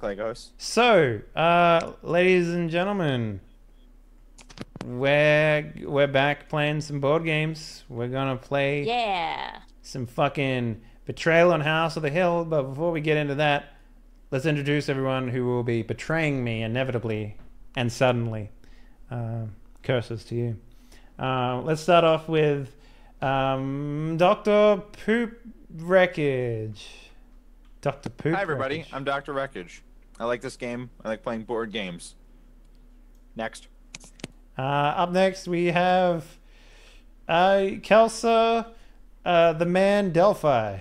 like Legos. So, ladies and gentlemen, we're back playing some board games. We're gonna play Yeah. some fucking Betrayal on House of the Hill. But before we get into that, let's introduce everyone who will be betraying me inevitably and suddenly. Curses to you. Let's start off with Dr. Poop Wreckage. Dr. Poop. Hi, everybody. Wreckage. I'm Dr. Wreckage. I like this game. I like playing board games. Next. Up next, we have Kelsa, the man Delphi.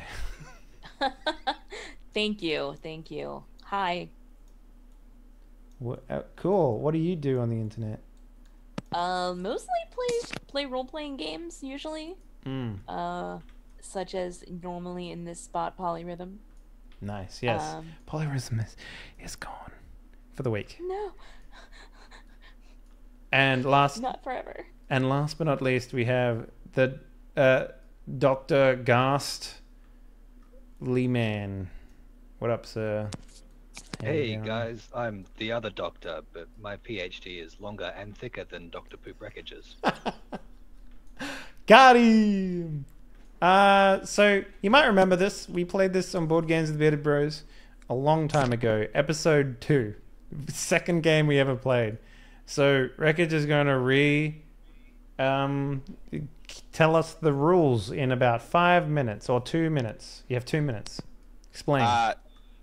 Thank you. Hi. Cool. What do you do on the internet? Mostly play role-playing games usually. Such as normally in this spot Polyrhythm. Nice. Yes. Polyrhythm is gone for the week. No. And last Not forever. And last but not least, we have the Dr. Gast Leeman. What up, sir? How you Hey doing? guys, I'm the other doctor, but my PhD is longer and thicker than Dr. Poop Wreckage's. Got him! So you might remember this. We played this on Board Games with the Bearded Bros a long time ago. Episode 2. Second game we ever played. So Wreckage is going to tell us the rules in about 5 minutes or 2 minutes. You have 2 minutes. Explain.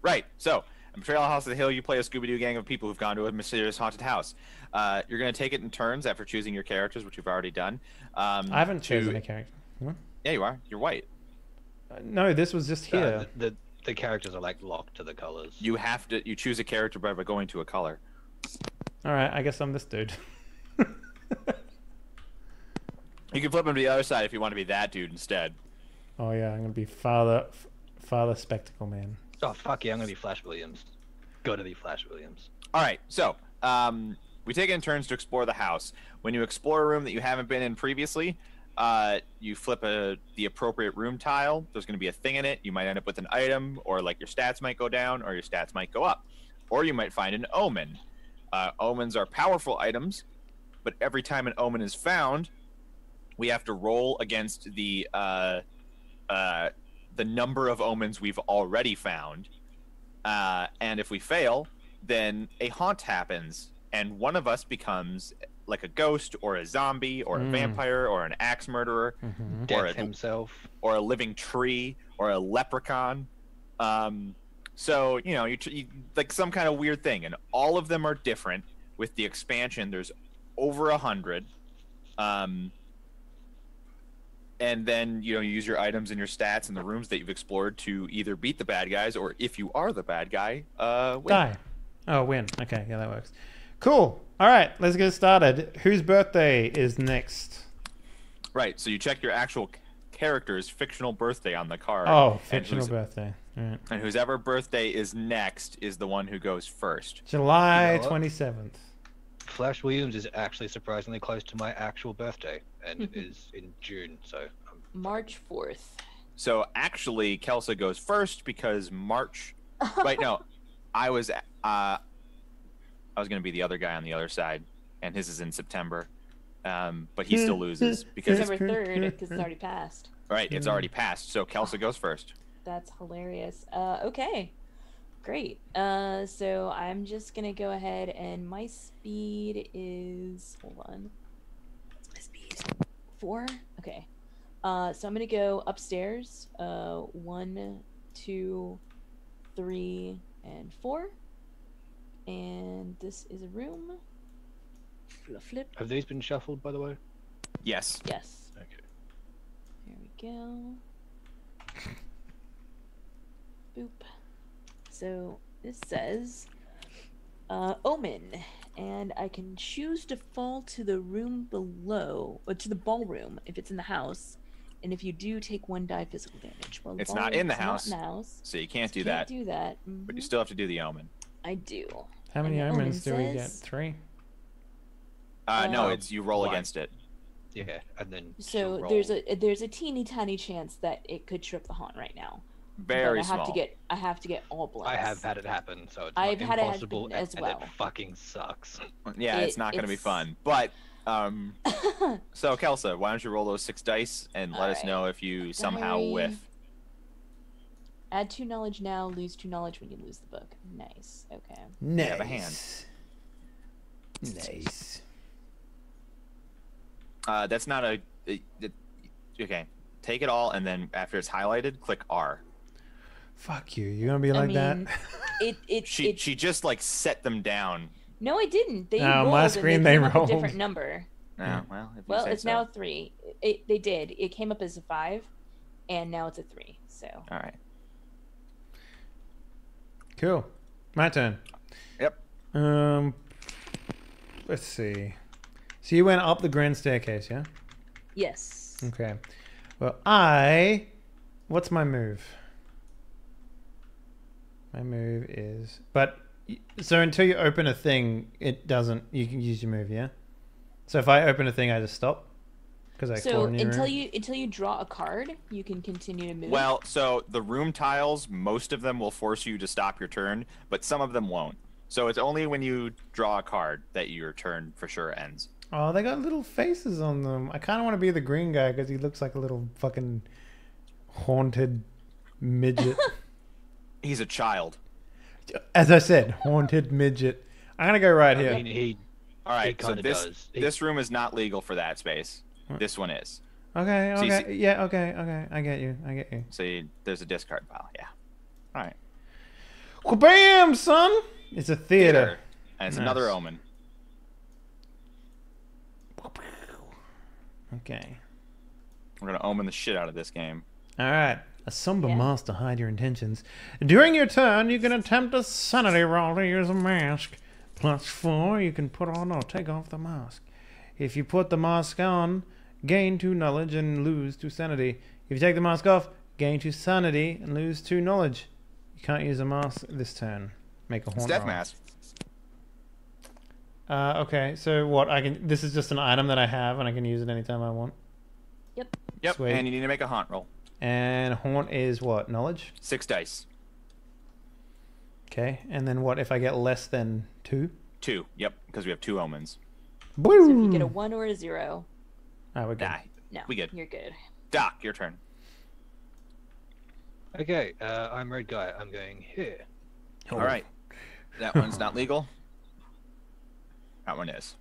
Right. So, in Betrayal House of the Hill, you play a Scooby-Doo gang of people who've gone to a mysterious haunted house. You're going to take it in turns after choosing your characters, which you've already done. I haven't chosen a character. What? Yeah, you are. You're white. No, this was just here. The characters are like locked to the colors. You choose a character by going to a color. All right, I guess I'm this dude. You can flip them to the other side if you want to be that dude instead. Oh yeah, I'm gonna be Father Spectacle Man. Oh fuck yeah, I'm gonna be Flash Williams. Gotta be Flash Williams. All right, so we take it in turns to explore the house. When you explore a room that you haven't been in previously, you flip the appropriate room tile. There's going to be a thing in it. You might end up with an item, or like your stats might go down, or your stats might go up, or you might find an omen. Omens are powerful items, but every time an omen is found, we have to roll against the number of omens we've already found. And if we fail, then a haunt happens, and one of us becomes like a ghost, or a zombie, or a vampire, or an axe murderer, Death himself, or a living tree, or a leprechaun. So you like some kind of weird thing, and all of them are different. With the expansion, there's over 100. And then you use your items and your stats and the rooms that you've explored to either beat the bad guys, or if you are the bad guy, win. Die. Oh, win. Okay, yeah, that works. Cool. All right, let's get started. Whose birthday is next? Right. So you check your actual character's fictional birthday on the card. Oh, fictional birthday. All right. And whoever birthday is next is the one who goes first. July You know what? 27th. Flash Williams is actually surprisingly close to my actual birthday, and is in June, so March 4th. So actually, Kelsa goes first because March. Right? No, I was going to be the other guy on the other side, and his is in September. But he still loses because December 3rd, because it's already passed. right, it's already passed. So Kelsa goes first. That's hilarious. Okay. Great. So I'm just gonna go ahead, and my speed is, hold on. What's my speed? 4? Okay. So I'm gonna go upstairs. 1, 2, 3, and 4. And this is a room. Flip. have these been shuffled, by the way? Yes. Yes. Okay. There we go. Boop. So this says omen, and I can choose to fall to the room below, or to the ballroom if it's in the house, and if you do, take 1 die physical damage. Well, It's not in the ballroom house, is not in the house, so you can't so do that. do that. But you Mhm. still have to do the omen. I do. How many And the omens do we get? says- 3? No, it's you roll One. against it. Yeah, and then So roll. there's a teeny tiny chance that it could trip the haunt right now. Very but small. I have to get all blunts. I have had it happen, so it's I've not had it impossible, happen as well. and it fucking sucks. Yeah, it's not going to be fun. But so Kelsa, why don't you roll those 6 dice and let us know if you somehow Diary. whiff. Add 2 knowledge now, lose 2 knowledge when you lose the book. Nice. Okay. Nice. have a hand. Nice. That's not okay. Take it all, and then after it's highlighted, click R. Fuck you. You're gonna be like that? She just like set them down. No, I didn't. They on rolled my and screen they they came up rolled. a different number. Oh, well, if you Well, say it's so. now 3. They did. It came up as a 5, and now it's a 3. So. All right. Cool. My turn. Yep. Let's see. So you went up the grand staircase, yeah? Yes. Okay. Well, what's my move? My move is, so until you open a thing, it doesn't. You can use your move, yeah. So if I open a thing, I just stop because I So explore a new room? until you draw a card, you can continue to move. Well, so the room tiles, most of them will force you to stop your turn, but some of them won't. So it's only when you draw a card that your turn for sure ends. Oh, they got little faces on them. I kind of want to be the green guy because he looks like a little fucking haunted midget. He's a child. As I said, haunted midget. I'm gonna go right here. I mean, he All right, so kinda this does. this room is not legal for that space. This one is. Okay, So you okay, yeah, okay. I get you. So there's a discard pile. Yeah. All right. Well, bam, son! It's a theater. And it's Nice. another omen. Okay. We're gonna omen the shit out of this game. All right. A somber Yeah. mask to hide your intentions. During your turn, you can attempt a sanity roll to use a mask. +4, you can put on or take off the mask. If you put the mask on, gain 2 knowledge and lose 2 sanity. If you take the mask off, gain 2 sanity and lose 2 knowledge. You can't use a mask this turn. Make a It's horn death roll. mask. Okay, so what? This is just an item that I have, and I can use it anytime I want. Yep. Yep. Sweet. And you need to make a haunt roll. And haunt is what? Knowledge. 6 dice. Okay, and then what if I get less than 2? 2. Yep. Because we have 2 omens. So if you Boom! get a 1 or a 0, Ah, we're good. Nah. no, We good. You're good. Doc, your turn. Okay, I'm red guy. I'm going here. All right. That one's not legal. That one is.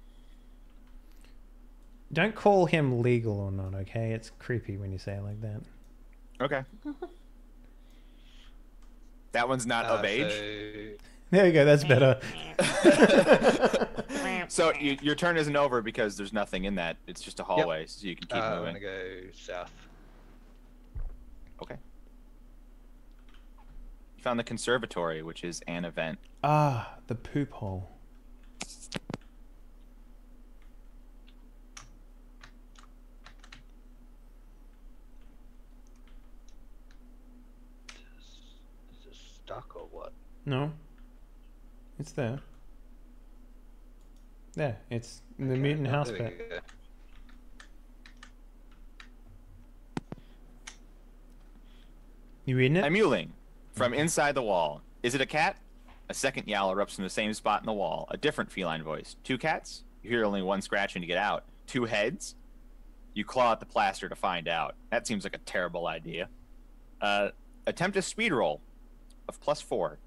Don't call him legal or not, okay? It's creepy when you say it like that. Okay. That one's not of age. So, There you go, that's better. So your turn isn't over because there's nothing in that. It's just a hallway, so you can keep I'm moving. gonna go south. Okay. You found the conservatory, which is an event. Ah, the poop hole. Is this stuck or what? No. It's there. There, it's in the Okay, mutant house there we pet. go. You reading it? I'm mewling from inside the wall. Is it a cat? A second yowl erupts from the same spot in the wall. A different feline voice. 2 cats? You hear only one scratching to get out. 2 heads? You claw at the plaster to find out. That seems like a terrible idea. Attempt a speed roll of +4.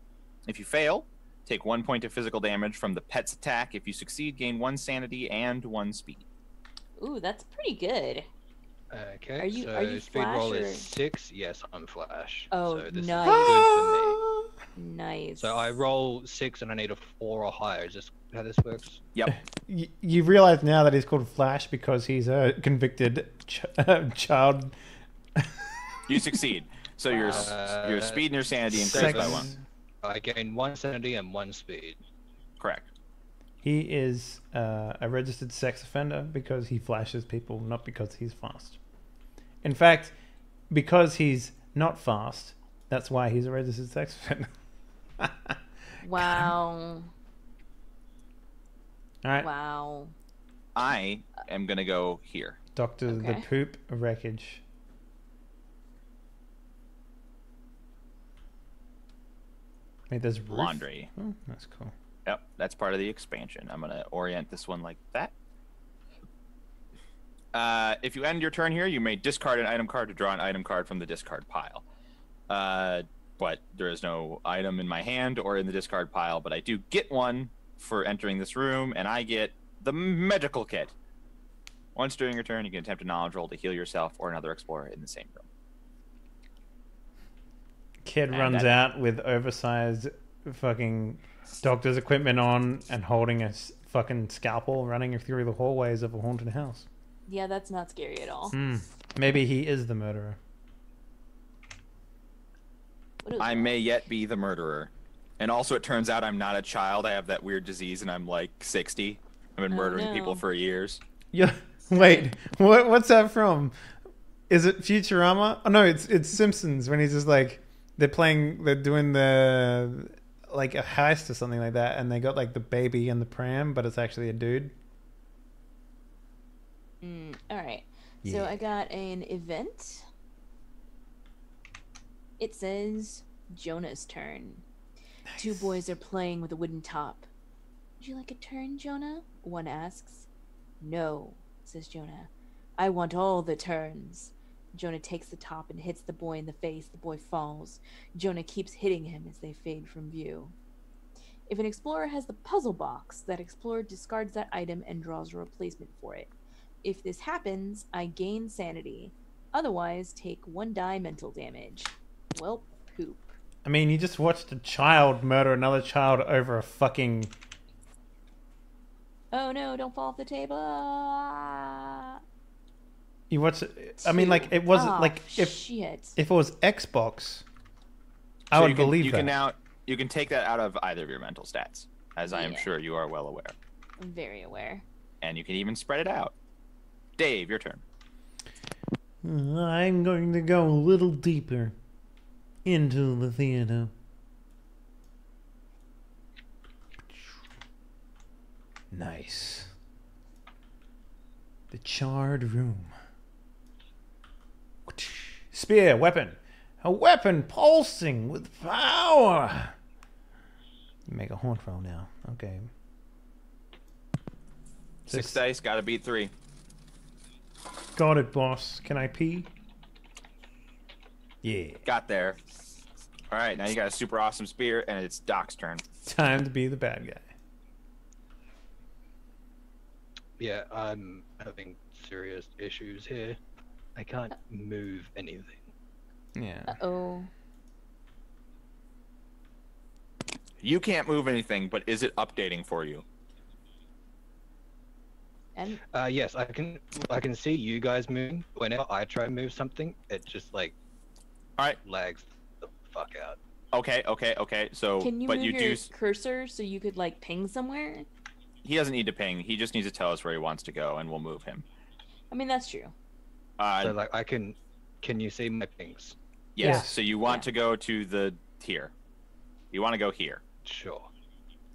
If you fail, take 1 point of physical damage from the pet's attack. If you succeed, gain 1 sanity and 1 speed. Ooh, that's pretty good. Okay, Are you- so are you speed Flash roll or- is 6. Yes, I'm Flash. Oh, so this nice. is good for me. Nice. So I roll 6 and I need a 4 or higher. Is this how this works? Yep. You realize now that he's called Flash because he's a convicted child. You succeed. So your speed and your sanity increase by Sex. 1. I gain 1 sanity and 1 speed. Correct. He is a registered sex offender because he flashes people, not because he's fast. In fact, because he's not fast, that's why he's a registered sex offender. Wow. All right, Wow. I am going to go here. Doctor the Okay. Poop Wreckage. Wait, there's roof? laundry. Oh, that's cool. Yep, that's part of the expansion. I'm gonna orient this one like that. If you end your turn here, you may discard an item card to draw an item card from the discard pile. But there is no item in my hand or in the discard pile, but I do get one for entering this room, and I get the medical kit. Once during your turn, you can attempt a knowledge roll to heal yourself or another explorer in the same room. Kid runs out with oversized fucking doctor's equipment on and holding a fucking scalpel, running through the hallways of a haunted house. Yeah, that's not scary at all. Maybe he is the murderer. I may yet be the murderer. And also, it turns out I'm not a child. I have that weird disease, and I'm like 60. I've been murdering people for years. Yeah. Wait. What's that from? Is it Futurama? Oh no, it's Simpsons when he's just like they're doing the like a heist or something like that, and they got like the baby in the pram, but it's actually a dude. All right. Yeah. So I got an event. It says Jonah's turn. Nice. 2 boys are playing with a wooden top. Would you like a turn, Jonah? One asks. No, says Jonah. I want all the turns. Jonah takes the top and hits the boy in the face. The boy falls. Jonah keeps hitting him as they fade from view. If an explorer has the puzzle box, that explorer discards that item and draws a replacement for it. If this happens, I gain sanity. Otherwise, take 1 die mental damage. Well, poop. I mean, you just watched a child murder another child over a fucking... Oh no, don't fall off the table. You watched it... I mean, like, it wasn't... like, if it was Xbox, I would believe that. You can take that out of either of your mental stats, as I am sure you are well aware. I'm very aware. And you can even spread it out. Dave, your turn. I'm going to go a little deeper into the theater. Nice. The charred room. Spear, weapon. A weapon pulsing with power. You make a haunt roll now. Okay. 6 dice, gotta beat 3. Got it, boss. Can I pee? Yeah. Got there. Alright, now you got a super awesome spear, and it's Doc's turn. Time to be the bad guy. Yeah, I'm having serious issues here. I can't move anything. Yeah. Uh-oh. You can't move anything, but is it updating for you? And Yes, I can see you guys moving. Whenever I try to move something, it just like lags the fuck out. Okay. So, can you but move you your do. cursor so you could like ping somewhere? He doesn't need to ping. He just needs to tell us where he wants to go, and we'll move him. I mean, that's true. So like I can you see my pings? Yes. Yeah. So you want to go to the here. You want to go here. Sure.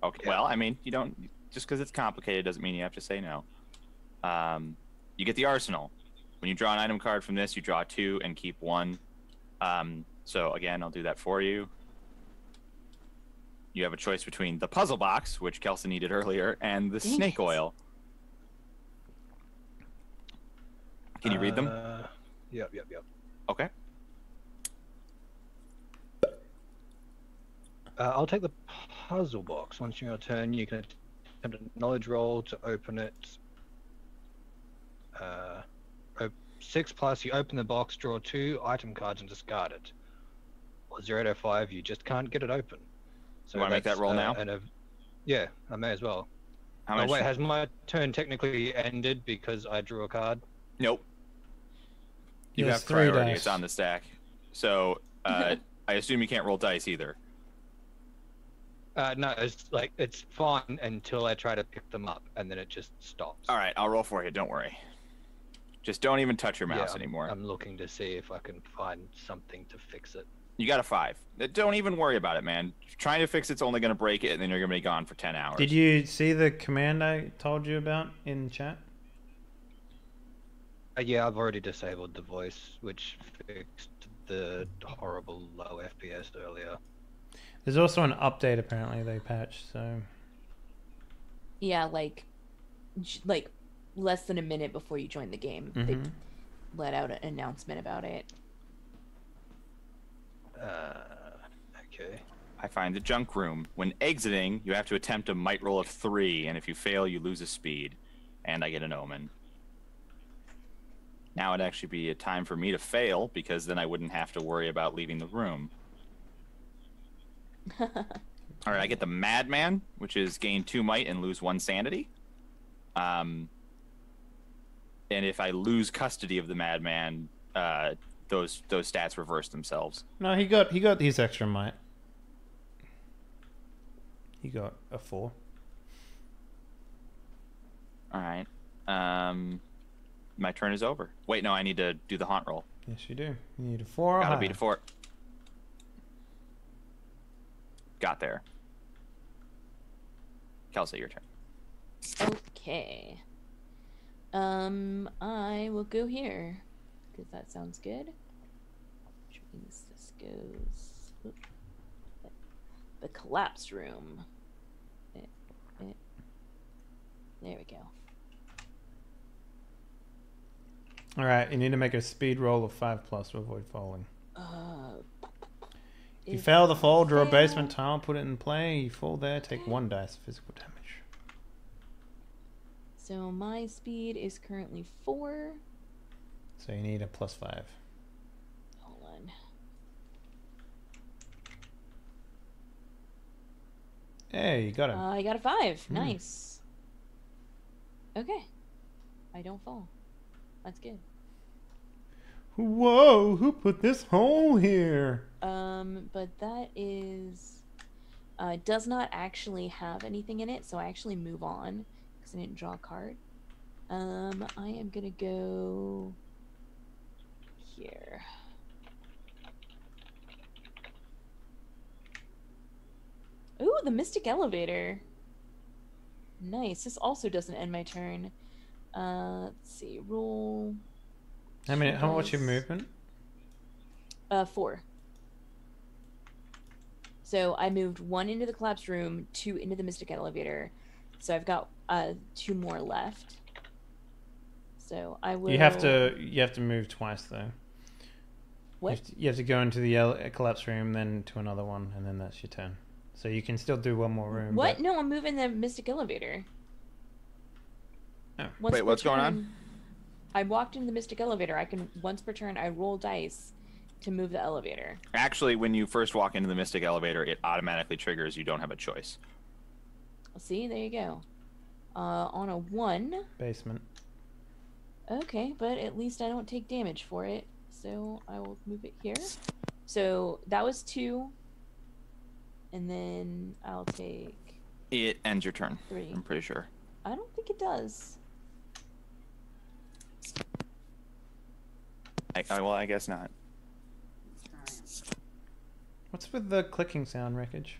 Okay. Yeah. Well, I mean, you don't just because it's complicated doesn't mean you have to say no. You get the arsenal. When you draw an item card from this, you draw 2 and keep 1. So again, I'll do that for you. You have a choice between the puzzle box, which Kelson needed earlier, and the snake oil. Can you read them? Yep. Okay. I'll take the puzzle box. Once you're your turn, you can attempt a knowledge roll to open it. 6+, you open the box, draw 2 item cards and discard it. Or 0 to 5, you just can't get it open. So you want to make that roll now? Yeah, I may as well. How much? Wait, has my turn technically ended because I drew a card? Nope. You Yes, have 3 priority. dice. It's on the stack. So I assume you can't roll dice either. No, it's fine until I try to pick them up, and then it just stops. All right, I'll roll for you. Don't worry. Just don't even touch your mouse Yeah, anymore. I'm looking to see if I can find something to fix it. You got a 5. Don't even worry about it, man. Trying to fix it's only going to break it, and then you're going to be gone for 10 hours. Did you see the command I told you about in chat? Yeah, I've already disabled the voice, which fixed the horrible low FPS earlier. There's also an update apparently they patched, so Yeah, like less than a minute before you join the game, they let out an announcement about it. Okay. I find the junk room. When exiting, you have to attempt a might roll of 3, and if you fail, you lose a speed. And I get an omen. Now it'd actually be a time for me to fail, because then I wouldn't have to worry about leaving the room. All right, I get the Madman, which is gain 2 might and lose 1 sanity. And if I lose custody of the Madman, those stats reverse themselves. no, he got his extra might. He got a 4. All right. My turn is over. Wait, no, I need to do the haunt roll. Yes, you do. You need a 4 or Gotta higher. beat a 4. Got there. Kelsey, your turn. Okay. I will go here because that sounds good. Which means this goes. Oop. The collapsed room. There we go. All right, you need to make a speed roll of 5+ to avoid falling. If you fail the fall, draw a basement tile, put it in play. You fall there, take 1 dice of physical damage. So my speed is currently 4. So you need a +5. Hold on. Hey, you got it. I got a 5. Nice. Okay. I don't fall. That's good. Whoa, who put this hole here? But that is does not actually have anything in it, so I actually move on because I didn't draw a card. I am gonna go here. Ooh, the Mystic Elevator. Nice. This also doesn't end my turn. Let's see. Roll. How much your movement? 4. So I moved 1 into the collapsed room, 2 into the Mystic Elevator. So I've got 2 more left. So I will. You have to move twice though. What? You have to go into the collapse room, then to another one, and then that's your turn. So you can still do 1 more room. What? But... No, I'm moving the Mystic Elevator. Oh. Wait, what's going on? I walked into the Mystic Elevator. I can once per turn I roll dice to move the elevator. Actually, when you first walk into the Mystic Elevator, it automatically triggers. You don't have a choice. See, there you go. On a 1. Basement. Okay, but at least I don't take damage for it. So I will move it here. So that was 2. And then I'll take... It ends your turn. 3. I'm pretty sure. I don't think it does. Well, I guess not. What's with the clicking sound, Wreckage?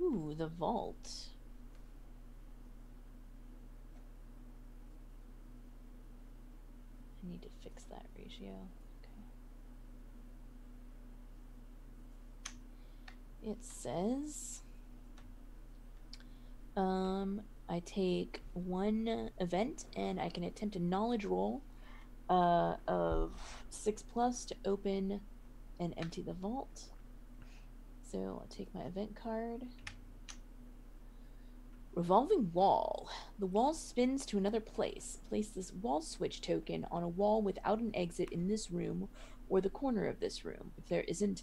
Ooh, the vault. I need to fix that ratio. Okay. It says I take 1 event and I can attempt a knowledge roll of 6+ to open and empty the vault. So I'll take my event card. Revolving wall. The wall spins to another place. Place this wall switch token on a wall without an exit in this room or the corner of this room if there isn't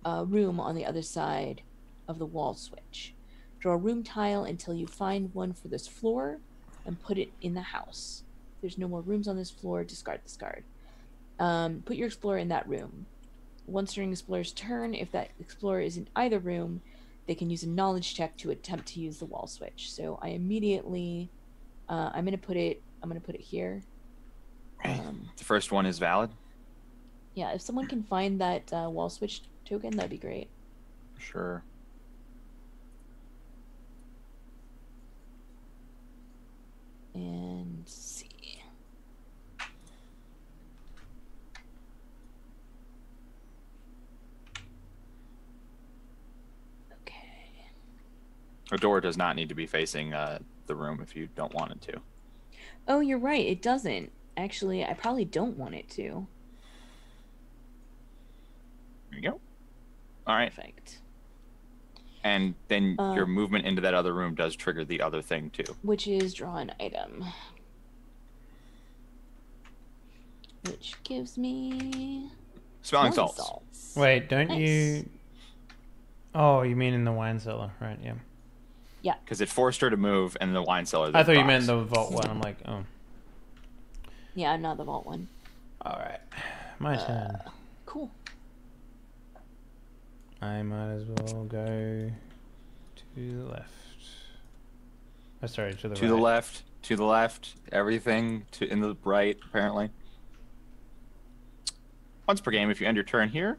a room on the other side of the wall switch. Draw a room tile until you find one for this floor and put it in the house. If there's no more rooms on this floor, discard this card. Put your explorer in that room. Once during the explorer's turn, if that explorer is in either room, they can use a knowledge check to attempt to use the wall switch. So I immediately, I'm gonna put it here. The first one is valid. Yeah, if someone can find that wall switch token, that'd be great. Sure. And see. A door does not need to be facing the room if you don't want it to. Oh, you're right. It doesn't. Actually, I probably don't want it to. There you go. All right. Perfect. And then your movement into that other room does trigger the other thing too. Which is draw an item. Which gives me... Smelling salts. Wait, don't Nice. you... Oh, you mean in the wine cellar, right? Yeah. Yeah. Because it forced her to move, and the wine cellar. I thought you meant the vault one. I'm like, oh. Yeah, I'm not the vault one. All right, my turn. Cool. I might as well go to the left. Oh, sorry, to the right. To the left. To the left. Everything to in the right. Apparently. Once per game, if you end your turn here,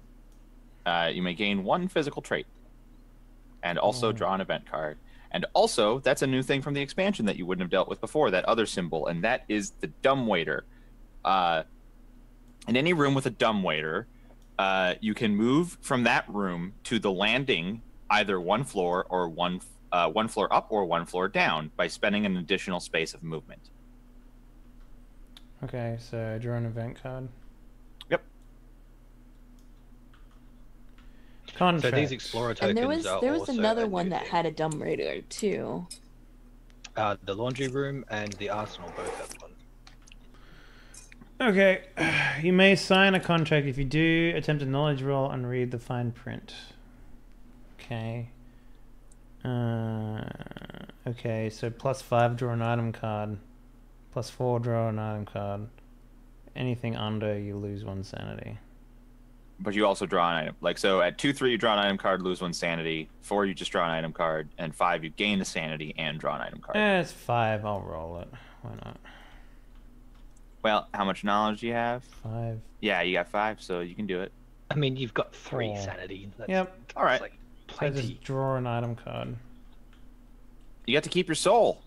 you may gain 1 physical trait, and also draw an event card. And also, that's a new thing from the expansion that you wouldn't have dealt with before, that other symbol, and that is the dumbwaiter. In any room with a dumbwaiter, you can move from that room to the landing, either one floor or one floor up or one floor down, by spending an additional space of movement. Okay, so I draw an event card. Yep. Contract. So these explorer tokens And there was also another a one new that thing. had a dumb radar too. The laundry room and the arsenal both have one. Okay, you may sign a contract if you do attempt a knowledge roll and read the fine print. Okay. Okay, so +5 draw an item card, +4 draw an item card. Anything under, you lose 1 sanity. But you also draw an item. Like, so at 2-3, you draw an item card, lose 1 sanity. 4, you just draw an item card. And 5, you gain a sanity and draw an item card. It's 5, I'll roll it. Why not? Well, how much knowledge do you have? 5. Yeah, you got 5, so you can do it. I mean, you've got 3 4. sanity. That's, Yep. All right. That's like So plenty. just draw an item card. You got to keep your soul.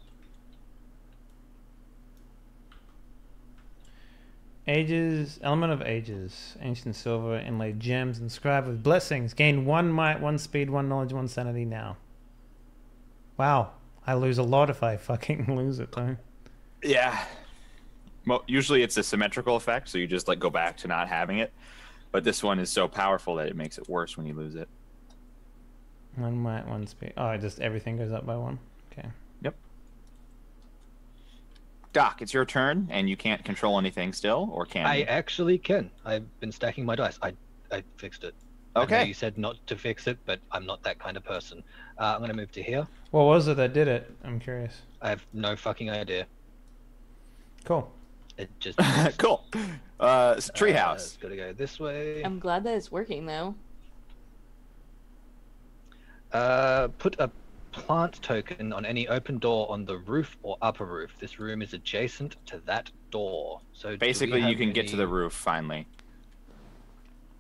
Ages, element of ages, ancient silver, inlaid gems, inscribed with blessings. Gain 1 might, 1 speed, 1 knowledge, 1 sanity now. Wow, I lose a lot if I fucking lose it though. Yeah. Well, usually it's a symmetrical effect, so you just like go back to not having it. But this one is so powerful that it makes it worse when you lose it. 1 might, 1 speed. Oh, just everything goes up by 1. Okay. Yep. Doc, it's your turn, and you can't control anything still, or can I you? actually can. I've been stacking my dice. I fixed it. I know Okay. you said not to fix it, but I'm not that kind of person. I'm going to move to here. What was it that did it? I'm curious. I have no fucking idea. Cool. It just... Cool. It's a treehouse. It's got to go this way. I'm glad that it's working though. Put a plant token on any open door on the roof or upper roof. This room is adjacent to that door. So do we Basically, you have can get to the any- roof finally.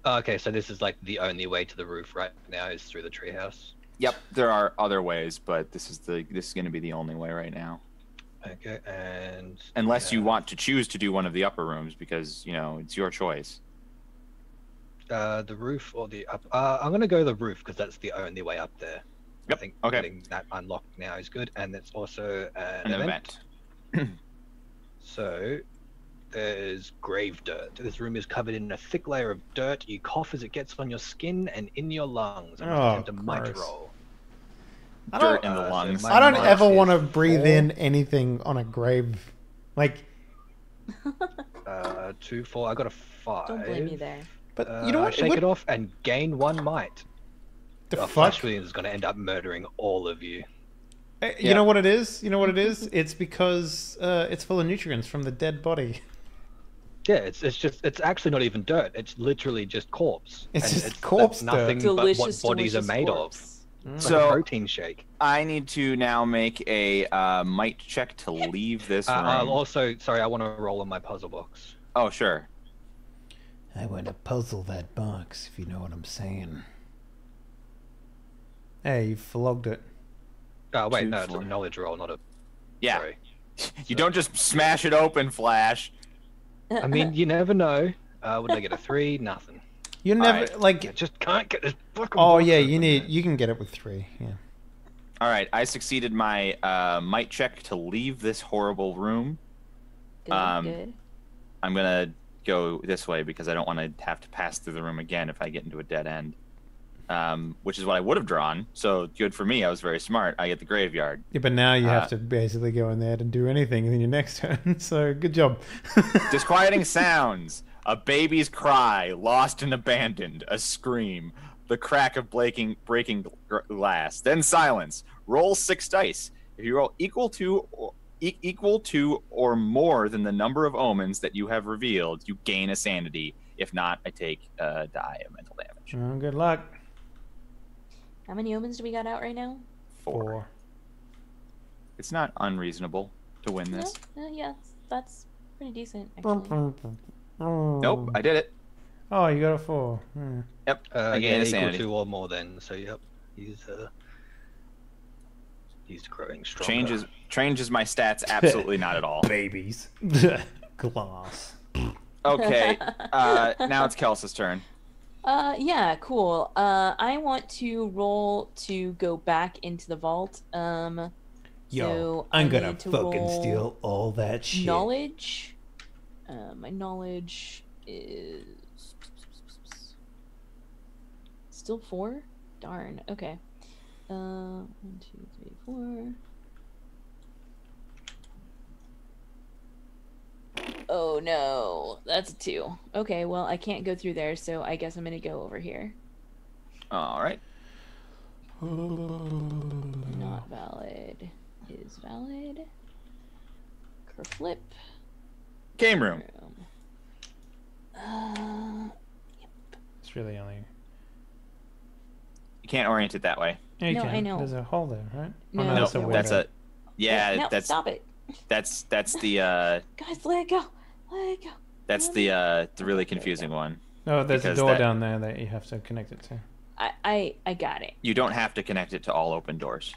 Oh, okay, so this is like the only way to the roof right now is through the treehouse. Yep, there are other ways, but this is going to be the only way right now. Okay, and Unless you yeah. want to choose to do one of the upper rooms, because it's your choice. The roof or the up. I'm gonna go the roof because that's the only way up there. Yep, I think okay. getting that unlocked now is good, and it's also an An event. event. So there's grave dirt. This room is covered in a thick layer of dirt. You cough as it gets on your skin and in your lungs. I must Oh, attempt a might gross. roll. I Dirt don't, in the so lungs. my I don't might ever is want to breathe 4, in anything on a grave. Like, 2, 4. I got a 5. Don't blame me there. but you know what? Shake it off and gain 1 might. The fuck? Flash Williams is going to end up murdering all of you. You Yeah. know what it is? You know what it is? It's because it's full of nutrients from the dead body. Yeah, it's actually not even dirt. It's literally just corpse. It's And just corpse that's nothing dirt. but Delicious, what bodies are delicious made corpse. of. It's So- like a protein shake. I need to now make a might check to leave this room. I'll also, sorry, I want to roll on my puzzle box. Oh, sure. I want to puzzle that box, if you know what I'm saying. Hey, you flogged it. Oh, wait, 2, no, it's 4. a knowledge roll, not a... Yeah. Sorry. You don't just smash it open, Flash. I mean, you never know. What did I get, a 3? Nothing. You never, Alright. like... I just can't get this fucking Oh, box yeah, open, man. you can get it with 3, yeah. All right, I succeeded my might check to leave this horrible room. Good, good. I'm gonna go this way because I don't want to have to pass through the room again if I get into a dead end. Which is what I would have drawn. So good for me. I was very smart. I get the graveyard. Yeah, but now you have to basically go in there to do anything in your next turn. So good job. Disquieting sounds. A baby's cry, lost and abandoned. A scream. The crack of breaking glass. Then silence. Roll 6 dice. If you roll equal to or more than the number of omens that you have revealed, you gain a sanity. If not, I take a die of mental damage. Oh, good luck. How many omens do we got out right now? 4. It's not unreasonable to win this. Yeah, that's pretty decent, actually. Nope, I did it. Oh, you got a 4. Hmm. Yep, I gained a sanity. Equal to or more then, so yep. He's growing stronger. Changes my stats absolutely not at all. Babies. Glass. Okay, now it's Kelsa's turn. Yeah, cool. I want to roll to go back into the vault. Yo, So I'm I gonna need to fucking roll steal all that shit. Knowledge. My knowledge is still 4. Darn. Okay. 1, 2, 3, 4. Oh no, that's a 2. Okay, well I can't go through there, so I guess I'm gonna go over here. All right. Not valid. Is valid. Kerflip. Game room. It's really only. You can't orient it that way. Yeah, you No, can. I know. There's a hole there, right? No, Oh, that's a no, window. that's a. Yeah, no, that's stop it. that's the Guys, let it go. Let it go. that's the really confusing one. Oh, there's a because door that- down there that you have to connect it to. I got it. You don't have to connect it to all open doors.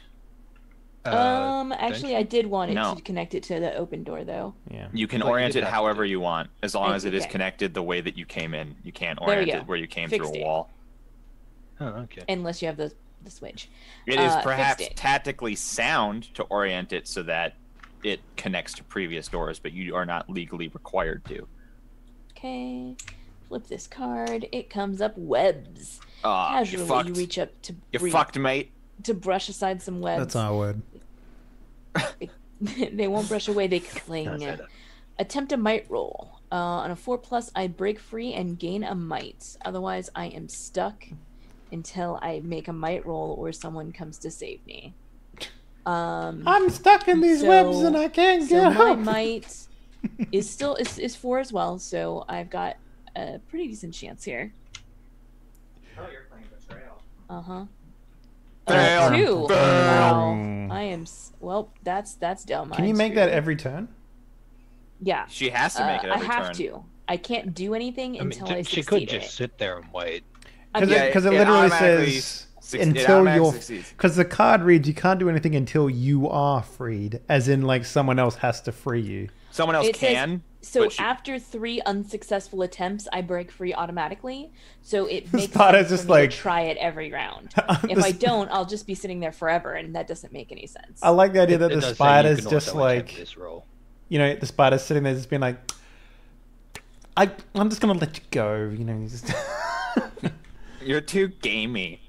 Actually, I did want it No. to connect it to the open door, though. Yeah. You can Well, you orient did it have to however do- you want, as long as it is Okay. connected the way that you came in. You can't There we orient go. it where you came Fixed through a it. wall. Oh, okay. Unless you have the switch. It is Fixed perhaps it. tactically sound to orient it so that it connects to previous doors, but you are not legally required to. Okay. Flip this card. It comes up webs. Ah, you Casually, fucked. you reach up to You fucked, mate. to brush aside some webs. That's our word. They won't brush away. They That's cling. it. Attempt a might roll. On a 4+, I break free and gain a might. Otherwise, I am stuck until I make a might roll or someone comes to save me. I'm stuck in these So- webs and I can't So get my out. might is still is 4 as well. So I've got a pretty decent chance here. Oh, you're playing Betrayal. Uh-huh. Betrayal. 2. Boom. Wow. I am well. That's dumb. Can I'm you make that screwed. every turn? Yeah. She has to make it I every have turn. to. I can't do anything I mean, until I she succeed could in just it. sit there and wait. Because Yeah, it it literally automatically says it until automatically you're. succeeds. Because the card reads you can't do anything until you are freed, as in like someone else has to free you. Someone else It says- can. So but she- after 3 unsuccessful attempts, I break free automatically. So it makes Sparta's sense just for me like- to try it every round. If The I sp- don't, I'll just be sitting there forever, and that doesn't make any sense. I like the idea that It the does say you spider's can just also attempt like, this roll. you know, the spider's sitting there just being like, I'm just gonna let you go, you know. Just You're too gamey.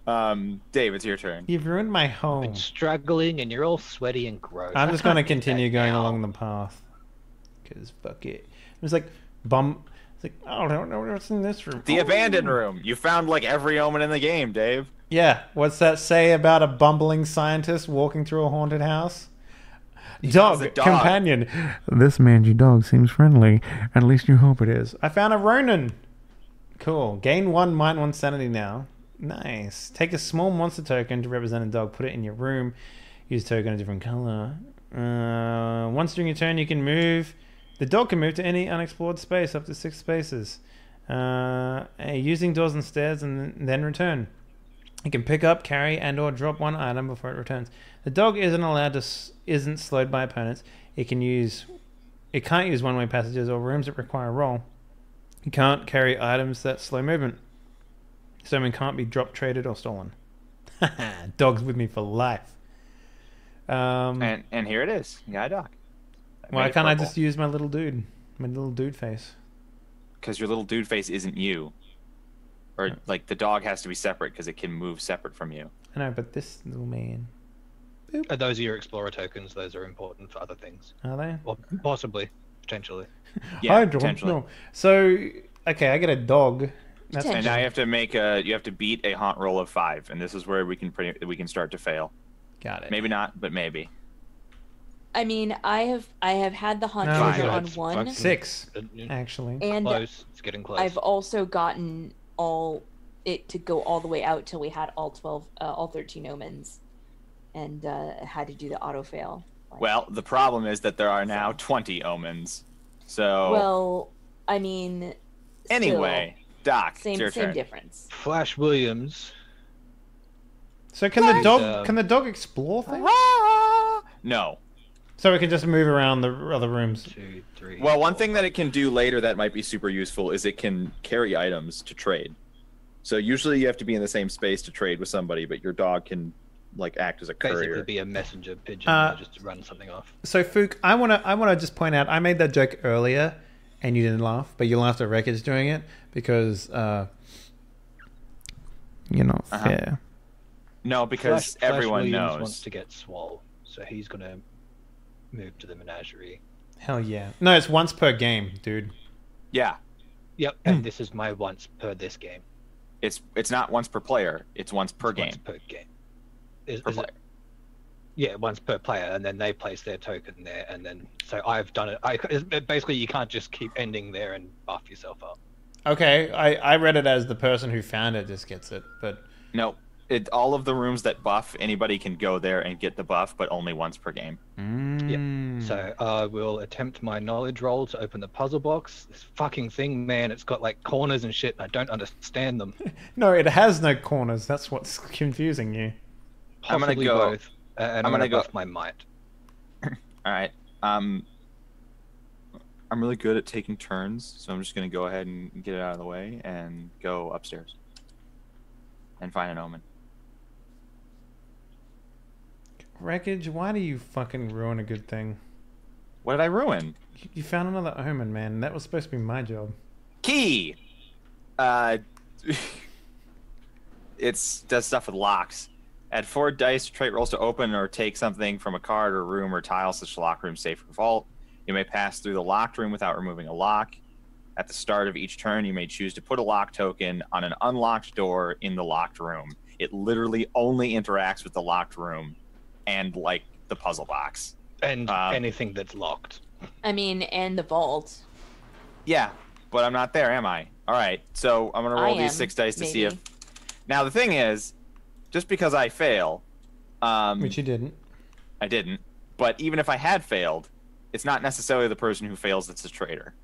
Dave, it's your turn. You've ruined my home. Been struggling and you're all sweaty and gross. I'm I just gonna can't do that continue going now. along the path. Because fuck it. It was like, bum. It's like, I don't know what's in this room. The Oh. abandoned room. You found like every omen in the game, Dave. Yeah, what's that say about a bumbling scientist walking through a haunted house? found a dog. Companion. This mangy dog seems friendly. At least you hope it is. I found a Ronin. Cool. Gain 1 might 1 sanity now. Nice. Take a small monster token to represent a dog. Put it in your room. Use token a different color. Once during your turn, you can move. The dog can move to any unexplored space up to 6 spaces. Using doors and stairs and then return. It can pick up, carry, and/or drop 1 item before it returns. The dog isn't slowed by opponents. It can't use one-way passages or rooms that require a roll. It can't carry items that slow movement. Summon can't be dropped, traded, or stolen. Dog's with me for life. And here it is. You got a dog. Why can't I just use my little dude face? Because your little dude face isn't you. Or like the dog has to be separate because it can move separate from you. I know, but this little man. Those are your explorer tokens. Those are important for other things. Are they? Or possibly, potentially. Yeah, I don't potentially. know. So, okay, I get a dog. That's And now you have to beat a haunt roll of 5, and this is where we can start to fail. Got it. Maybe not, but maybe. I mean, I have had the haunt No, trigger on it's 1, fucking- 6, actually. and Close. It's getting close. I've also gotten it to go all the way out till we had all 13 omens, and had to do the auto fail. Well, the problem is that there are now 20 omens. So Well, I mean. anyway, Doc, Same it's your turn. difference. Flash Williams. So can the dog explore things? No. So it can just move around the other rooms. 2, 3. Well, one 4. thing that it can do later that might be super useful is it can carry items to trade. So usually you have to be in the same space to trade with somebody, but your dog can like act as a Basically courier. be a messenger pigeon just to run something off. So Fook, I wanna just point out I made that joke earlier, and you didn't laugh, but you laughed at Wreckage doing it because you're not fair. No, because Flash everyone Williams knows. wants to get swole, so he's gonna move to the menagerie. Hell yeah! No, it's once per game, dude. Yeah, Yep, and this is my once per this game. it's not once per player. It's once per It's game. Once per game. Is Per it- player. Yeah, once per player, and then they place their token there, and then so I've done it. Basically, you can't just keep ending there and buff yourself up. Okay, I read it as the person who found it just gets it, but No, all of the rooms that buff, anybody can go there and get the buff, but only once per game. So I will attempt my knowledge roll to open the puzzle box. This fucking thing, man, it's got like corners and shit. And I don't understand them. no, it has no corners. That's what's confusing you. I'm gonna Possibly go- both. And I'm I'm gonna gonna go- buff my might. All right. I'm really good at taking turns, so I'm just gonna go ahead and get it out of the way and go upstairs and find an omen. Wreckage, why do you fucking ruin a good thing? What did I ruin? You found another omen, man. That was supposed to be my job. Key. It's does stuff with locks. Add 4 dice to trait rolls to open or take something from a card or room or tile, such as lock room, safe, or vault. You may pass through the locked room without removing a lock. At the start of each turn, you may choose to put a lock token on an unlocked door in the locked room. It literally only interacts with the locked room and like the puzzle box. And anything that's locked. I mean, and the vault. Yeah, but I'm not there, am I? All right, so I'm gonna roll I these am, 6 dice to see maybe. if. Now the thing is, just because I fail, Which you didn't. I didn't. But even if I had failed, it's not necessarily the person who fails that's a traitor.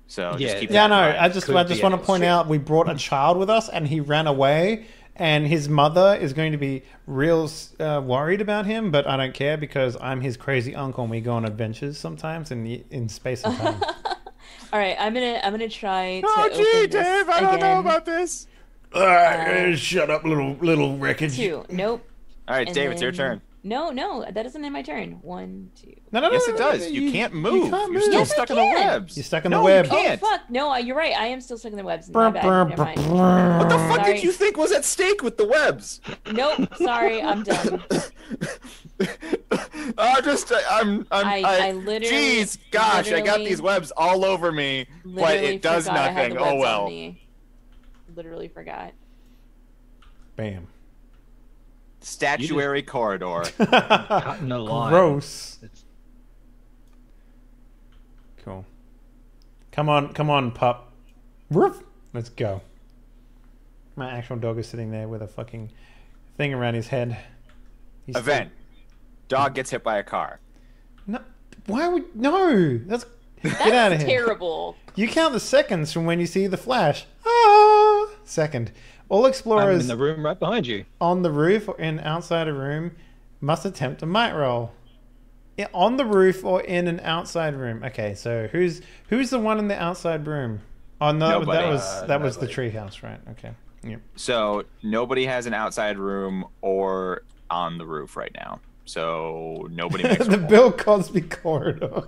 So Yeah, just keep Yeah, that in no, mind. I just Could want be to any point shit. out we brought a child with us and he ran away, and his mother is going to be real worried about him, but I don't care because I'm his crazy uncle and we go on adventures sometimes in space and time. All right, I'm gonna try to Oh, open gee, this Dave, I don't know again. about this. Shut up, little Wreckage. 2. Nope. All right, And Dave, it's your then- turn. No, that doesn't end my turn. 1, 2. No, Yes, it does. You can't move. can't You're move. still Yes, I stuck in the can. webs. You're stuck in the No, web. You can't. Oh fuck! No, you're right. I am still stuck in the webs. My bad. Never mind. What the fuck Sorry. did you think was at stake with the webs? Nope. Sorry, I'm done. I literally. Jeez, gosh, I got literally- these webs all over me, but literally it does forgot I had nothing. the Oh webs on well. me. Literally forgot. Bam. Statuary corridor. Cutting a line. Gross. It's- Cool. Come on, pup. Woof. Let's go. My actual dog is sitting there with a fucking thing around his head. He's Event. Dog gets hit by a car. No, why would no? That's get out of here. Terrible. You count the seconds from when you see the flash. Ah, second. All I'm explorers in the room right behind you. on the roof or in outside a room must attempt a might roll. On the roof or in an outside room. Okay, so who's the one in the outside room? Oh no, Nobody. that was the Nobody. treehouse, right? Okay. Yep. So nobody has an outside room or on the roof right now. so nobody makes The a roll. Bill Cosby corridor.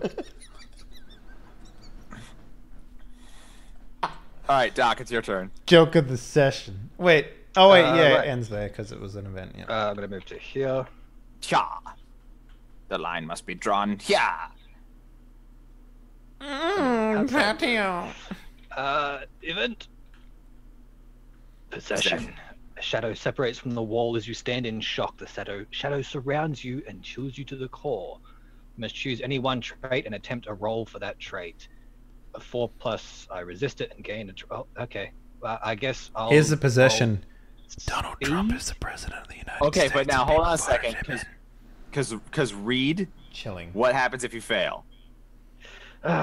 All right, Doc, it's your turn. Joke of the session. Wait. Oh wait, yeah, right. it ends there because it was an event. Yeah. I'm gonna move to here. Cha. The line must be drawn here. Patio. Event. Possession. A shadow separates from the wall as you stand in shock. The shadow surrounds you and chills you to the core. You must choose any one trait and attempt a roll for that trait. A 4+, I resist it and gain a. Oh, okay. Well, I guess I'll. Here's the possession. roll Donald speed. Trump is the president of the United States. Okay, but now hold on a second, People because read chilling. what happens if you fail.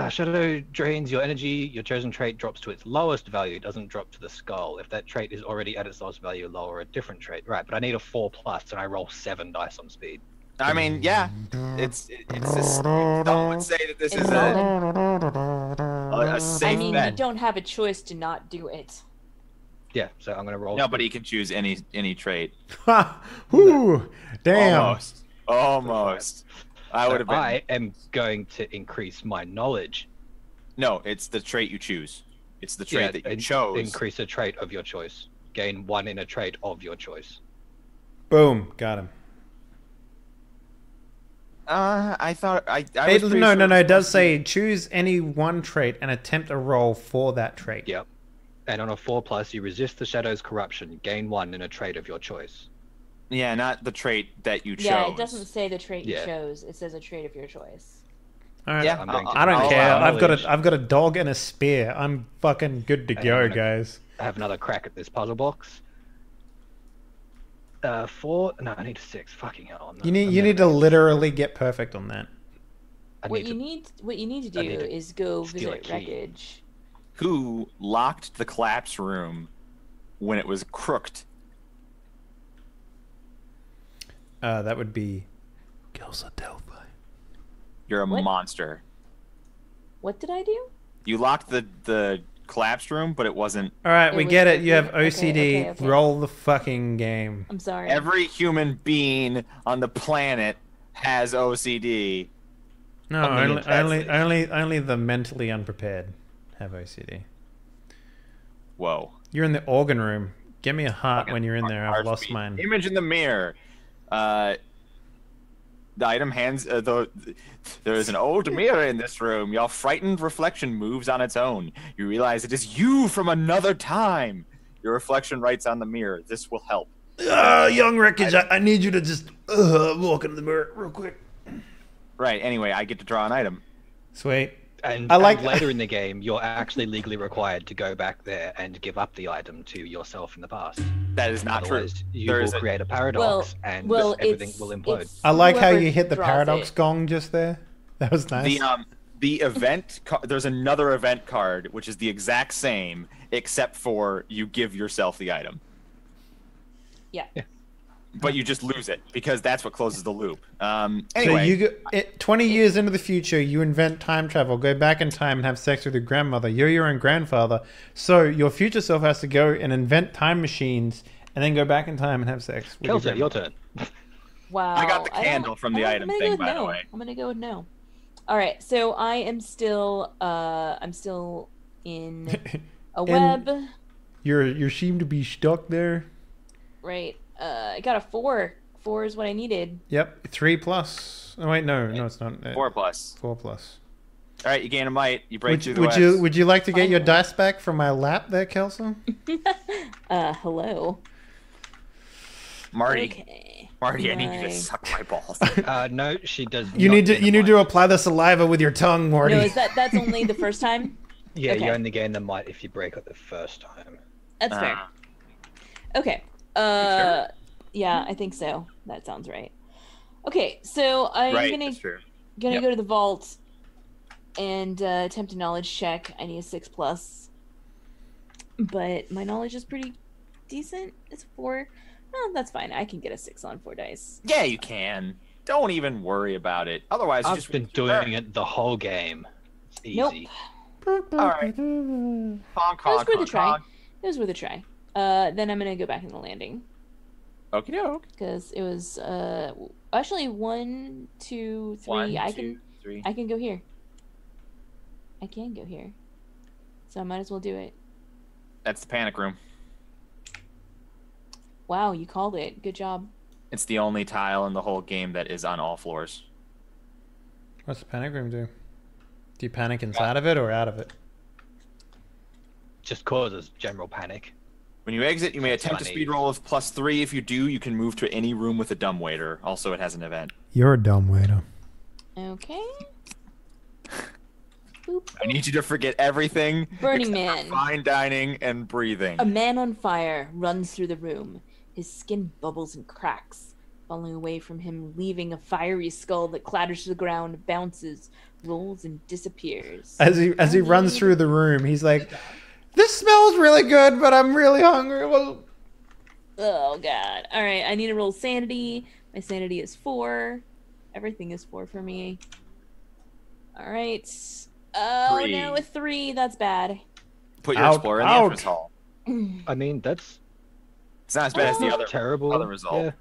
Shadow drains your energy. Your chosen trait drops to its lowest value. Doesn't drop to the skull. If that trait is already at its lowest value, lower a different trait. Right, but I need a 4+, and I roll 7 dice on speed. I mean, yeah, it's this. Some would say that this It's is a I safe mean, you bet. don't have a choice to not do it. Yeah, so I'm gonna roll. Nobody can choose any trait. Whoo! Damn. Almost. I would have been. I am going to increase my knowledge. No, it's the trait you choose. It's the trait that you chose. Increase a trait of your choice. Gain 1 in a trait of your choice. Boom. Got him. I thought I was pretty No. sure It does say choose any one trait and attempt a roll for that trait. Yep. And on a 4+, you resist the shadow's corruption. Gain 1 in a trait of your choice. Yeah, not the trait that you chose. Yeah, it doesn't say the trait you Yeah. chose. It says a trait of your choice. All right. Yeah, I'm going to I don't I'll care. allow I've got a dog and a spear. I'm fucking good to And go, I'm gonna- guys. have another crack at this puzzle box. 4. No, I need 6. Fucking hell. You need to literally get perfect on that. What you need to do I need to is go steal a visit key. wreckage. Who locked the collapse room when it was crooked? That would be Kelsa Delphi. You're a What? monster. What did I do? You locked the collapsed room, but it wasn't. All right, It we was get it. the You have thing- okay, OCD. okay. Roll the fucking game. I'm sorry. Every human being on the planet has OCD. No, On the only the mentally unprepared have OCD. Whoa. You're in the organ room. Give me a heart Fucking when you're in there. I've lost heartbeat. mine. Image in the mirror. The item hands. There is an old mirror in this room. Your frightened reflection moves on its own. You realize it is you from another time. Your reflection writes on the mirror. This will help. Young Wreckage, I need you to just walk into the mirror real quick. Right. Anyway, I get to draw an item. Sweet. And, I like- and later in the game, you're actually legally required to go back there and give up the item to yourself in the past. That is not true. Otherwise, you There will is a- create a paradox and everything it's- will implode. it's I like how whoever you hit the draws paradox it. gong just there. That was nice. The event. There's another event card which is the exact same, except for you give yourself the item, Yeah. but you just lose it because that's what closes the loop. So Anyway, you go, 20 years into the future, you invent time travel, go back in time and have sex with your grandmother. You're your own grandfather. So your future self has to go and invent time machines and then go back in time and have sex with Kelsa, your grandmother. turn. Wow. I got the don't- candle from the I'm item gonna thing, go with by the no. way. I'm gonna go with no. All right, so I am still I'm still in a web. You seem to be stuck there. Right. I got a 4. 4 is what I needed. Yep, 3+. Oh wait, no, it's not. 4+. 4+. All right, you gain a might. You break through the Would webs. you like to get your Finally. dice back from my lap there, Kelso? Hello. Marty? Okay. Marty, I need you My- to suck my balls. No, she does. You not need to get a you need might. to apply the saliva with your tongue, Morty. No, that's only the first time? Yeah, Okay. you only gain the might if you break it the first time. That's fair. Ah. Okay. sure? Yeah, I think so. That sounds right. Okay, so I'm Right, gonna that's true. go to the vault and attempt a knowledge check. I need a 6+, but my knowledge is pretty decent. It's 4. Oh, that's fine. I can get a 6 on 4 dice. Yeah, you can. Don't even worry about it. Otherwise, you I've just been doing it the whole game. It's easy. Nope. All right. Honk, It was honk, worth a honk, try. honk. It was worth a try. Then I'm gonna go back in the landing. Okie doke. Because it was actually 1, 2, 3. One, I two, can three. I can go here. I can go here. So I might as well do it. That's the panic room. Wow, you called it. Good job. It's the only tile in the whole game that is on all floors. What's the panic room do? Do you panic inside of it or out of it? Just causes general panic. When you exit, you may That's attempt a funny. speed roll of +3. If you do, you can move to any room with a dumbwaiter. Also, it has an event. You're a dumb waiter. Okay. Boop. I need you to forget everything Burning except for Man. fine dining and breathing. A man on fire runs through the room. His skin bubbles and cracks, falling away from him, leaving a fiery skull that clatters to the ground, bounces, rolls, and disappears. As he runs through the room, he's like, "This smells really good, but I'm really hungry." Well, Oh god. Alright, I need to roll sanity. My sanity is 4. Everything is 4 for me. Alright. Oh 3. no, a 3. That's bad. Put your Out, explorer in the out. entrance hall. I mean, that's It's not as bad as the not other terrible. other result.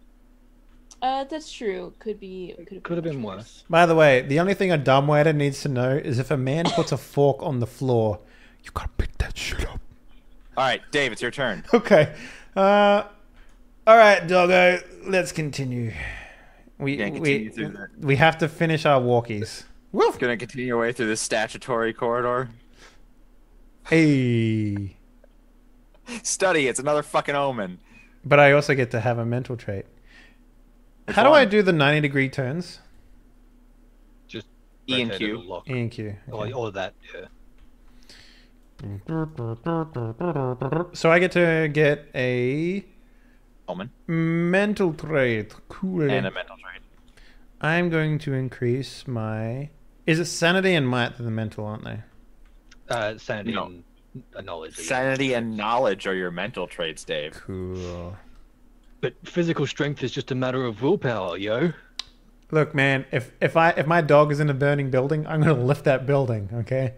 Yeah, That's true. Could have been worse. by the way, the only thing a dumb waiter needs to know is if a man puts a fork on the floor, you gotta pick that shit up. All right, Dave, it's your turn. Okay. All right, doggo. Let's continue. We have to finish our walkies. Woof. Gonna continue your way through this statutory corridor. Hey. Study. It's another fucking omen. But I also get to have a mental trait. Which How do I one? do the 90-degree turns? Just E and rotate it Q. a lot. E and Q. Okay. All of that. Yeah. So I get to get a Omen mental trait. Cool. and a mental trait. I'm going to increase my... Is it sanity and might that are the mental, aren't they? Sanity No. and knowledge. yeah. Sanity and knowledge are your mental traits, Dave. Cool. But physical strength is just a matter of willpower, yo. Look, man, if my dog is in a burning building, I'm gonna lift that building, okay?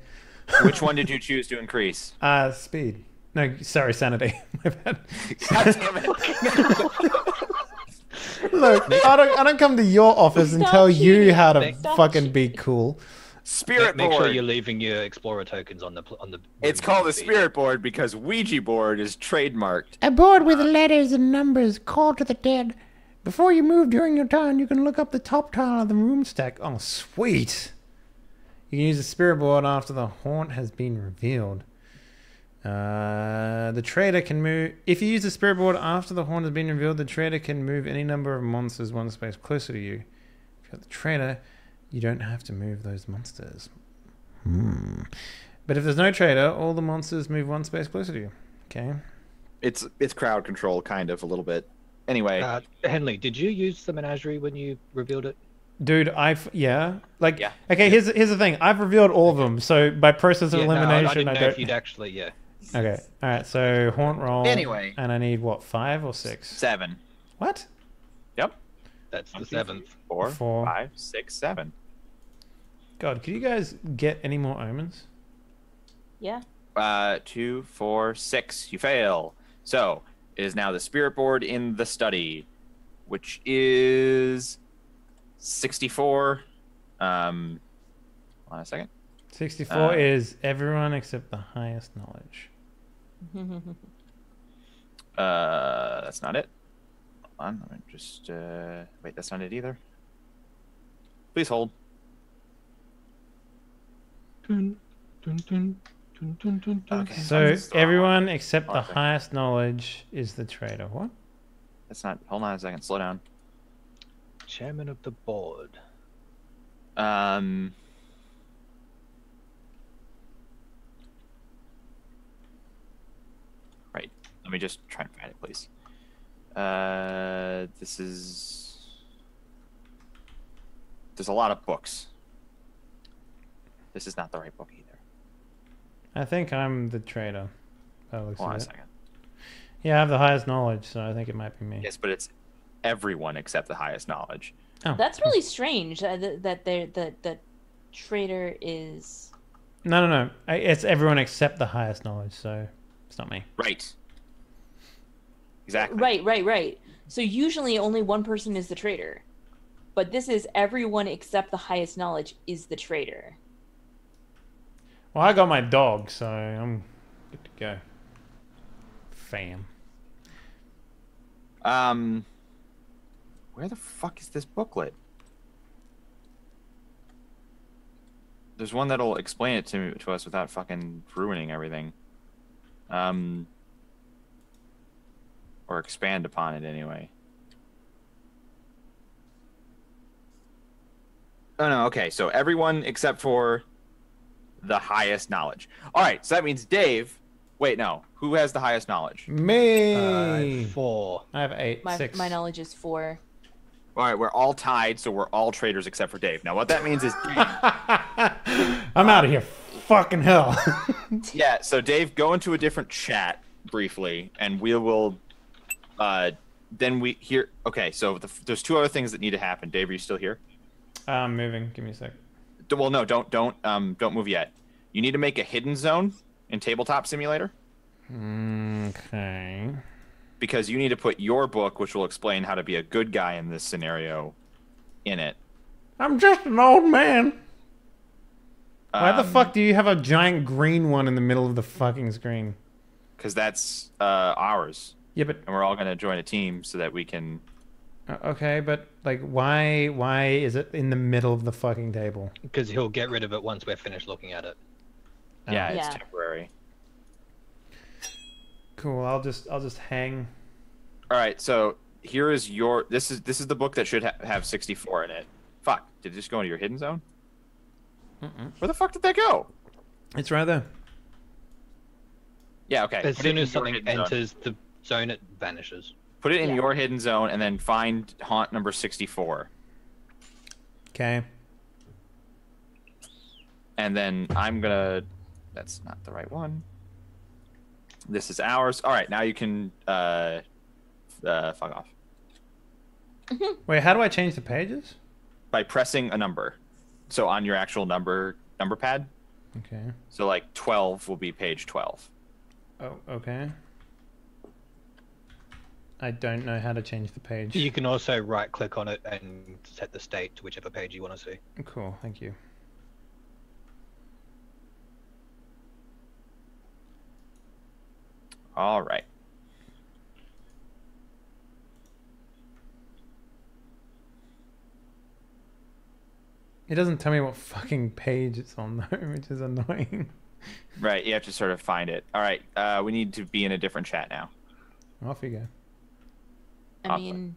Which one did you choose to increase? Speed. No, sorry, sanity. My bad. God damn it. Look, I don't come to your office and Stop tell you cheating. how to Stop fucking be cool. Spirit Make board. sure you're leaving your explorer tokens on the. It's called a spirit board because Ouija board is trademarked. A board with letters and numbers called to the dead. Before you move during your turn, you can look up the top tile of the room stack. Oh, sweet. You can use the spirit board after the haunt has been revealed. The traitor can move... If you use the spirit board after the haunt has been revealed, the traitor can move any number of monsters one space closer to you. If you're the traitor, you don't have to move those monsters. But if there's no traitor, all the monsters move one space closer to you. Okay. It's crowd control, kind of, a little bit. Anyway, Henley, did you use the menagerie when you revealed it? Dude, yeah. Like, Yeah. okay, here's the thing. I've revealed all of them, so by process of Yeah, no, elimination, I didn't know don't... if you'd actually. Yeah. Okay, alright, so haunt roll. Anyway. And I need, what, 5 or 6? 7. What? Yep. That's the 1, 2, 7th. 4, Four. 5, 6, 7. God, could you guys get any more omens? Yeah. 2, 4, 6. You fail. So it is now the spirit board in the study, which is 64. Hold on a second. 64 is everyone except the highest knowledge. That's not it. Hold on. Let me just wait. That's not it either. Please hold. Okay. So Stop. everyone except the Okay. highest knowledge is the traitor. What? That's not. Hold on a second. Slow down. Chairman of the board. Right. Let me just try and find it, please. This is. There's a lot of books. This is not the right book either. I think I'm the traitor. Hold on a second. Yeah, I have the highest knowledge, so I think it might be me. Yes, but it's everyone except the highest knowledge. Oh. That's really strange that traitor is. No. It's everyone except the highest knowledge, so it's not me. Right. Exactly. Right. So usually only one person is the traitor. But this is everyone except the highest knowledge is the traitor. Well, I got my dog, so I'm good to go. Fam. Where the fuck is this booklet? There's one that'll explain it to us without fucking ruining everything. Or expand upon it anyway. Oh no, okay, so everyone except for the highest knowledge. Alright, so that means Dave. Wait, no. Who has the highest knowledge? Me. 4. I have 8. 6. My knowledge is 4. Alright, we're all tied, so we're all traitors except for Dave. Now what that means is I'm out of here. Fucking hell. yeah, so Dave, go into a different chat briefly, and we will then we hear. Okay, so there's 2 other things that need to happen. Dave, are you still here? I'm moving. Give me a sec. Well, no, don't move yet. You need to make a hidden zone in Tabletop Simulator. Okay. Because you need to put your book, which will explain how to be a good guy in this scenario, in it. I'm just an old man. Why the fuck do you have a giant green one in the middle of the fucking screen? Because that's ours. Yeah, but and we're all gonna join a team so that we can. Okay, but like, why is it in the middle of the fucking table? Because he'll get rid of it once we're finished looking at it. Yeah, it's Yeah. temporary. Cool. I'll just hang. All right, so here is your. This is the book that should have 64 in it. Fuck! Did it just go into your hidden zone? Where the fuck did that go? It's right there. Yeah. Okay. As Put it soon in as your something hidden zone. enters the zone, it vanishes. Put it in Yeah. your hidden zone and then find haunt number 64. Okay. And then I'm gonna. That's not the right one. This is ours. All right, now you can fuck off Wait, how do I change the pages? by pressing a number. So on your actual number pad. Okay. So like 12 will be page 12. Oh, okay. I don't know how to change the page. You can also right-click on it and set the state to whichever page you want to see. Cool, thank you. All right. It doesn't tell me what fucking page it's on though, which is annoying. Right, you have to sort of find it. All right, we need to be in a different chat now. Off you go. I mean,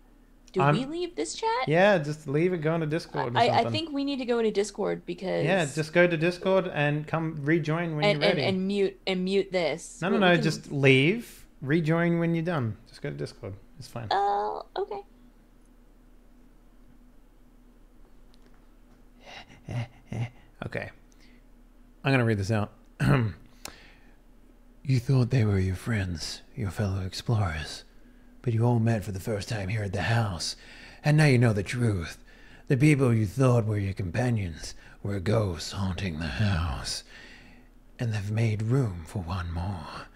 do I'm- we leave this chat? Yeah, just leave it, go into Discord or I something. think we need to go into Discord because Yeah, just go to Discord and come rejoin when you're ready. and mute this. No, We no, can- just leave, rejoin when you're done. Just go to Discord. It's fine. Okay. Okay. I'm going to read this out. You thought they were your friends, your fellow explorers, but you all met for the first time here at the house, and now you know the truth. The people you thought were your companions were ghosts haunting the house, and they've made room for one more.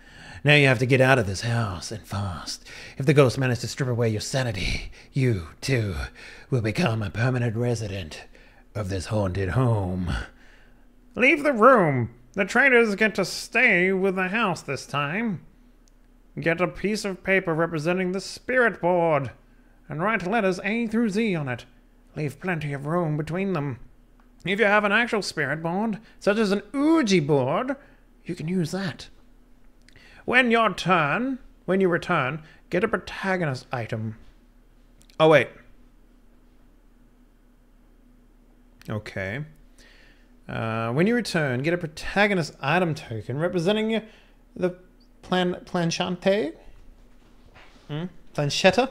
Now you have to get out of this house, and fast. If the ghosts manage to strip away your sanity, you, too, will become a permanent resident of this haunted home. Leave the room. The traitors get to stay with the house this time. Get a piece of paper representing the spirit board, and write letters A through Z on it. Leave plenty of room between them. If you have an actual spirit board, such as an Ouija board, you can use that. When you return, get a protagonist item. Oh, wait. Okay. When you return, get a protagonist item token representing the planchette. Planchetta.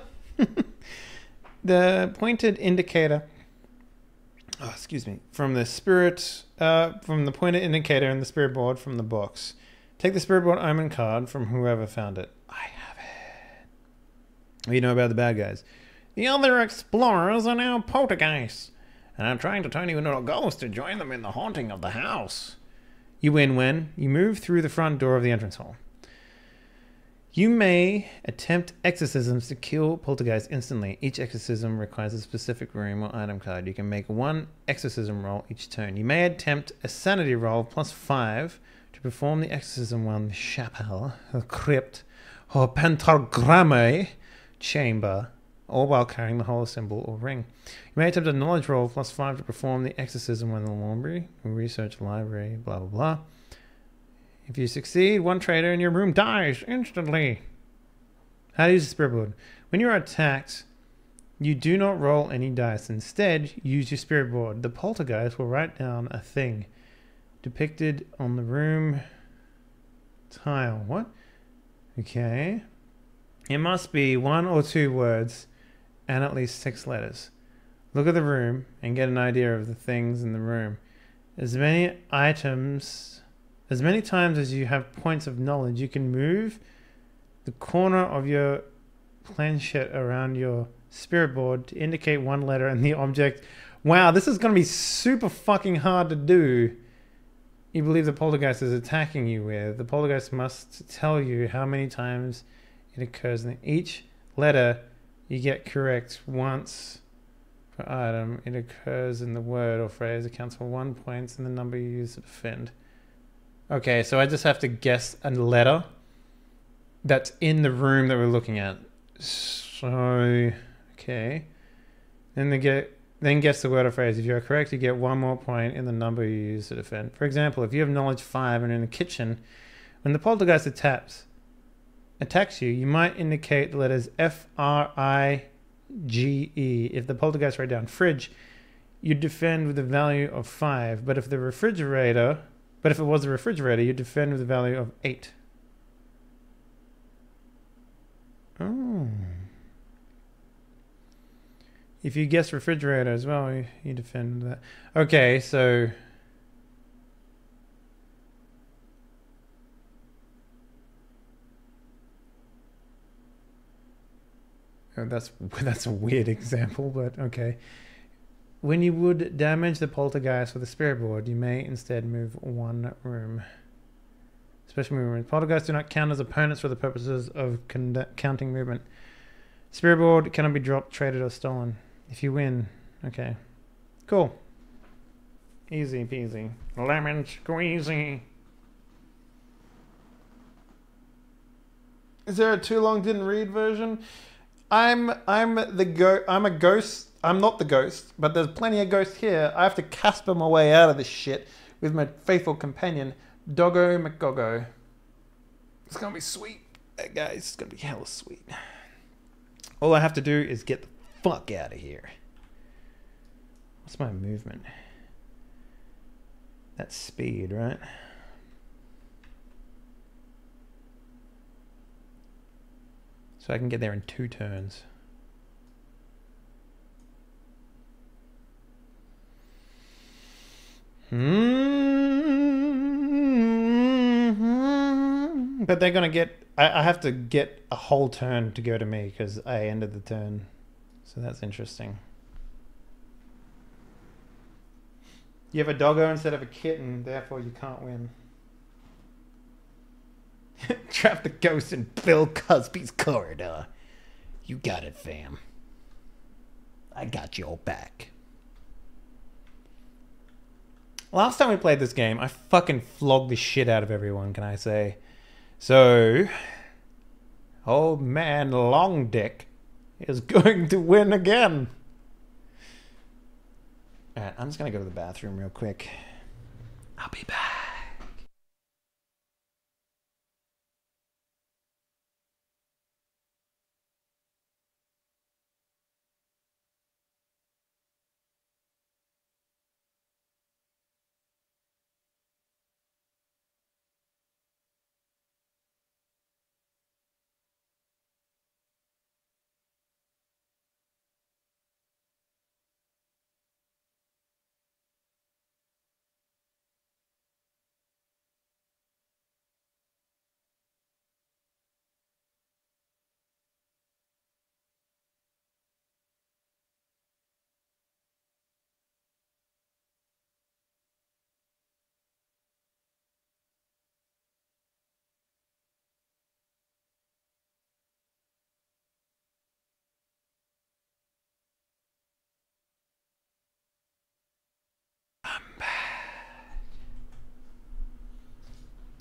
The pointed indicator. Oh, excuse me. From the pointed indicator in the spirit board from the box. Take the spirit board omen card from whoever found it. I have it. What do you know about the bad guys? The other explorers are now poltergeists, and I'm trying to turn you into a ghost to join them in the haunting of the house. You win when you move through the front door of the entrance hall. You may attempt exorcisms to kill poltergeists instantly. Each exorcism requires a specific room or item card. You can make one exorcism roll each turn. You may attempt a sanity roll +5 to perform the exorcism while in the chapel, a crypt, or pentagram chamber, or while carrying the holy symbol or ring. You may attempt a knowledge roll +5 to perform the exorcism when in the laundry, research library, blah blah blah. If you succeed, one traitor in your room dies instantly. How to use the spirit board. When you are attacked, you do not roll any dice. Instead, use your spirit board. The poltergeist will write down a thing depicted on the room tile. What? Okay. It must be 1 or 2 words and at least 6 letters. Look at the room and get an idea of the things in the room. As many times as you have points of knowledge, you can move the corner of your planchette around your spirit board to indicate one letter in the object. Wow, this is going to be super fucking hard to do. You believe the poltergeist is attacking you with. The poltergeist must tell you how many times it occurs. And each letter you get correct once per item. It occurs in the word or phrase. It counts for 1 point in the number you use to defend. Okay, so I just have to guess a letter that's in the room that we're looking at. So, okay. Then guess the word or phrase. If you're correct, you get 1 more point in the number you use to defend. For example, if you have knowledge 5 and are in the kitchen, when the poltergeist attacks you, you might indicate the letters F-R-I-G-E. If the poltergeist write down fridge, you defend with a value of 5. But if it was a refrigerator, you defend with a value of 8. Oh. If you guess refrigerator as well, you defend with that. Okay, so that's a weird example, but okay. When you would damage the poltergeist with a spirit board, you may instead move 1 room. Special movement. Poltergeists do not count as opponents for the purposes of counting movement. Spirit board cannot be dropped, traded, or stolen. If you win. Okay. Cool. Easy peasy. Lemon squeezy. Is there a too long didn't read version? I'm a ghost. I'm not the ghost, but there's plenty of ghosts here. I have to Casper my way out of this shit with my faithful companion, Doggo McGoggo. It's gonna be sweet, guys. It's gonna be hella sweet. All I have to do is get the fuck out of here. What's my movement? That's speed, right? So I can get there in 2 turns. But they're gonna get. I have to get a whole turn to go to me because I ended the turn. So that's interesting. You have a doggo instead of a kitten, therefore you can't win. Trap the ghost in Bill Cosby's corridor. You got it, fam. I got your back. Last time we played this game, I fucking flogged the shit out of everyone, can I say? So, old man Long Dick is going to win again. Alright, I'm just gonna go to the bathroom real quick. I'll be back.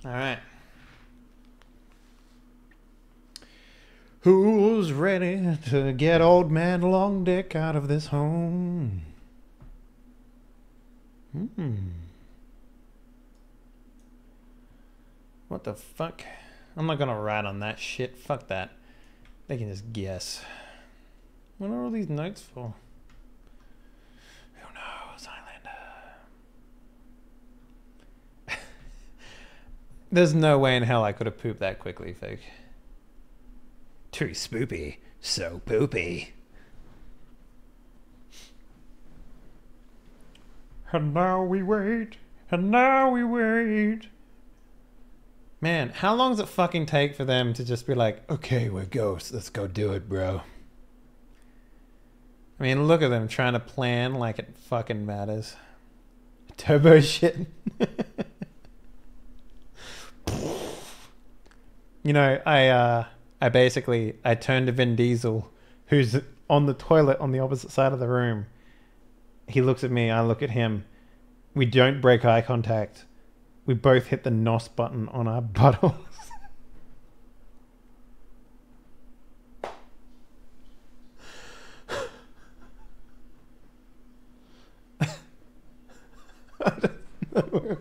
All right. Who's ready to get old man Long Dick out of this home? What the fuck? I'm not gonna write on that shit. Fuck that. They can just guess. What are all these notes for? Who knows, Highlander? There's no way in hell I could have pooped that quickly, Fig. Too spoopy. So poopy. And now we wait. And now we wait. Man, how long does it fucking take for them to just be like, okay, we're ghosts. Let's go do it, bro. I mean, look at them trying to plan like it fucking matters. Turbo shit. You know, I basically turned to Vin Diesel, who's on the toilet on the opposite side of the room. He looks at me, I look at him. We don't break eye contact. We both hit the NOS button on our buttholes. I don't know.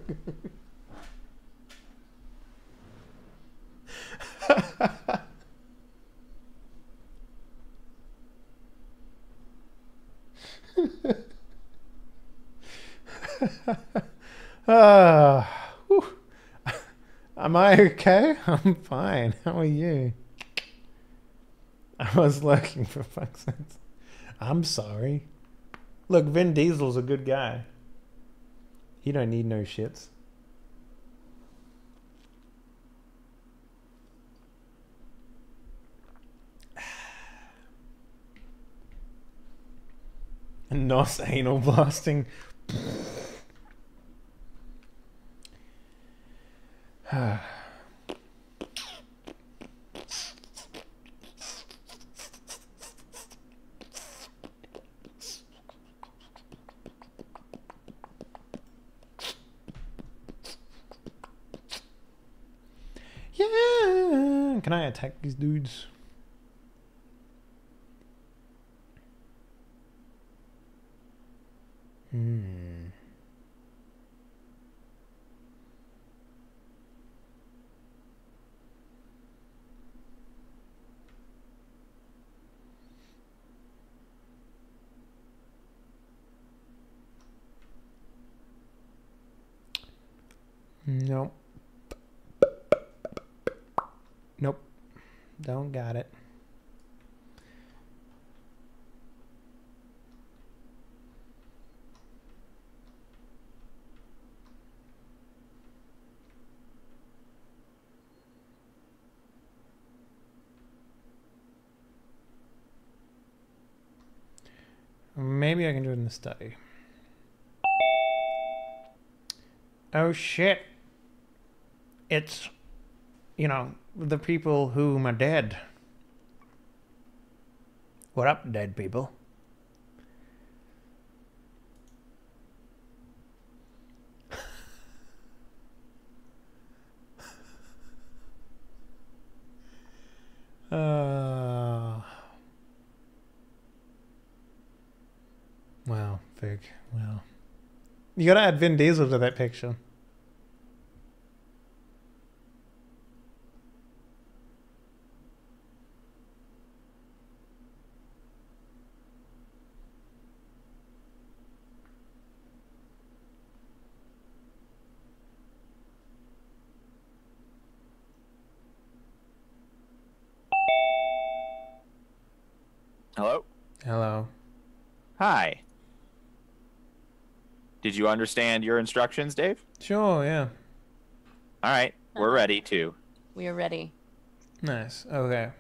Am I okay? I'm fine. How are you? I was lurking for fuck's sake. I'm sorry. Look, Vin Diesel's a good guy. He don't need no shits. NOS anal blasting. Yeah. Can I attack these dudes? Nope. Nope. Don't got it. Maybe I can do it in the study. Oh shit. It's, you know, the people whom are dead. What up, dead people? Wow, Fig. Wow. You gotta add Vin Diesel to that picture. Hello? Hello. Hi. Did you understand your instructions, Dave? Sure, yeah. All right, we're ready too. We are ready. Nice. Okay.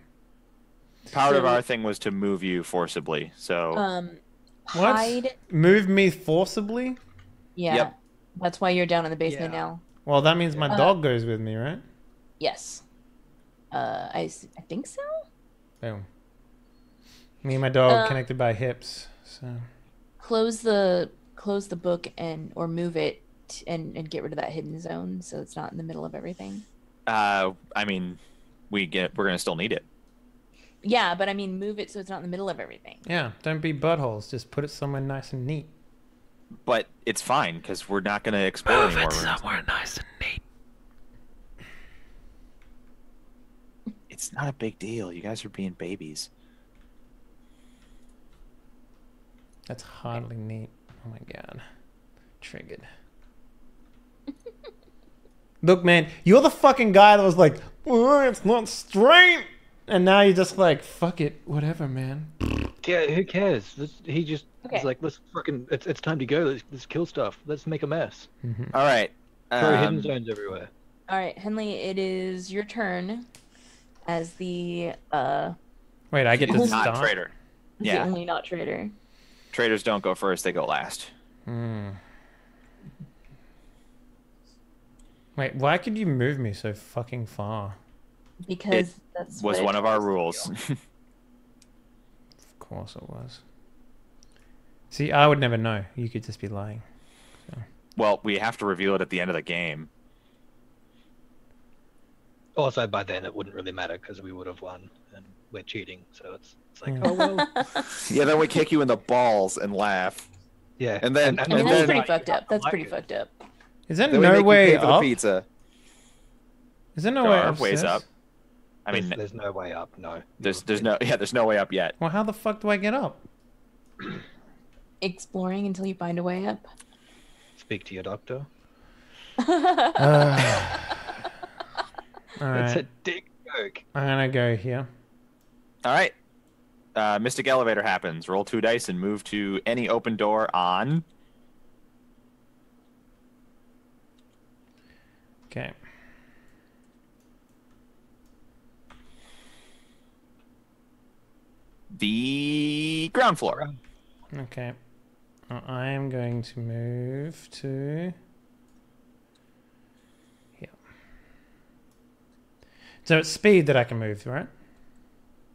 Part of our thing was to move you forcibly, so... What? Hide. Move me forcibly? Yeah. Yep. That's why you're down in the basement Yeah. now. Well, that means my dog goes with me, right? Yes. I think so. Boom. Me and my dog connected by hips, so... Close the book or move it and get rid of that hidden zone so it's not in the middle of everything? I mean, we're gonna still need it. Yeah, but I mean, move it so it's not in the middle of everything. Yeah, don't be buttholes. Just put it somewhere nice and neat. But it's fine because we're not gonna explore any more rooms. somewhere nice and neat. It's not a big deal. You guys are being babies. That's hardly neat. Oh my god. Triggered. Look, man, you're the fucking guy that was like, oh, it's not straight. And now you're just like, fuck it, whatever, man. Yeah, who cares? He just Okay. was like, let's fucking, it's time to go. Let's kill stuff. Let's make a mess. All right. Throw hidden zones everywhere. All right, Henley, it is your turn as the Wait, I get to Not start? traitor. the Yeah. only not traitor. Traitors don't go first; they go last. Wait, why could you move me so fucking far? Because It that's Was what one it of our tells you. rules. Of course it was. See, I would never know. You could just be lying. Well, we have to reveal it at the end of the game. Also, by then it wouldn't really matter because we would have won and we're cheating. So it's like, Yeah. oh well. Yeah, then we kick you in the balls and laugh. Yeah. And then- I mean, And that's then- pretty fucked up. I That's like pretty it. fucked up. Is there Then we no make you way pay for the up? pizza. Is there no There way are up? ways up. I mean, there's no way up. No. there's no way up yet. Well, how the fuck do I get up? Exploring until you find a way up. Speak to your doctor. All That's a right, dick joke. I'm gonna go here. All right. Mystic elevator happens. Roll 2 dice and move to any open door on. Okay. The ground floor. Okay. I am going to move to here. So it's speed that I can move, right?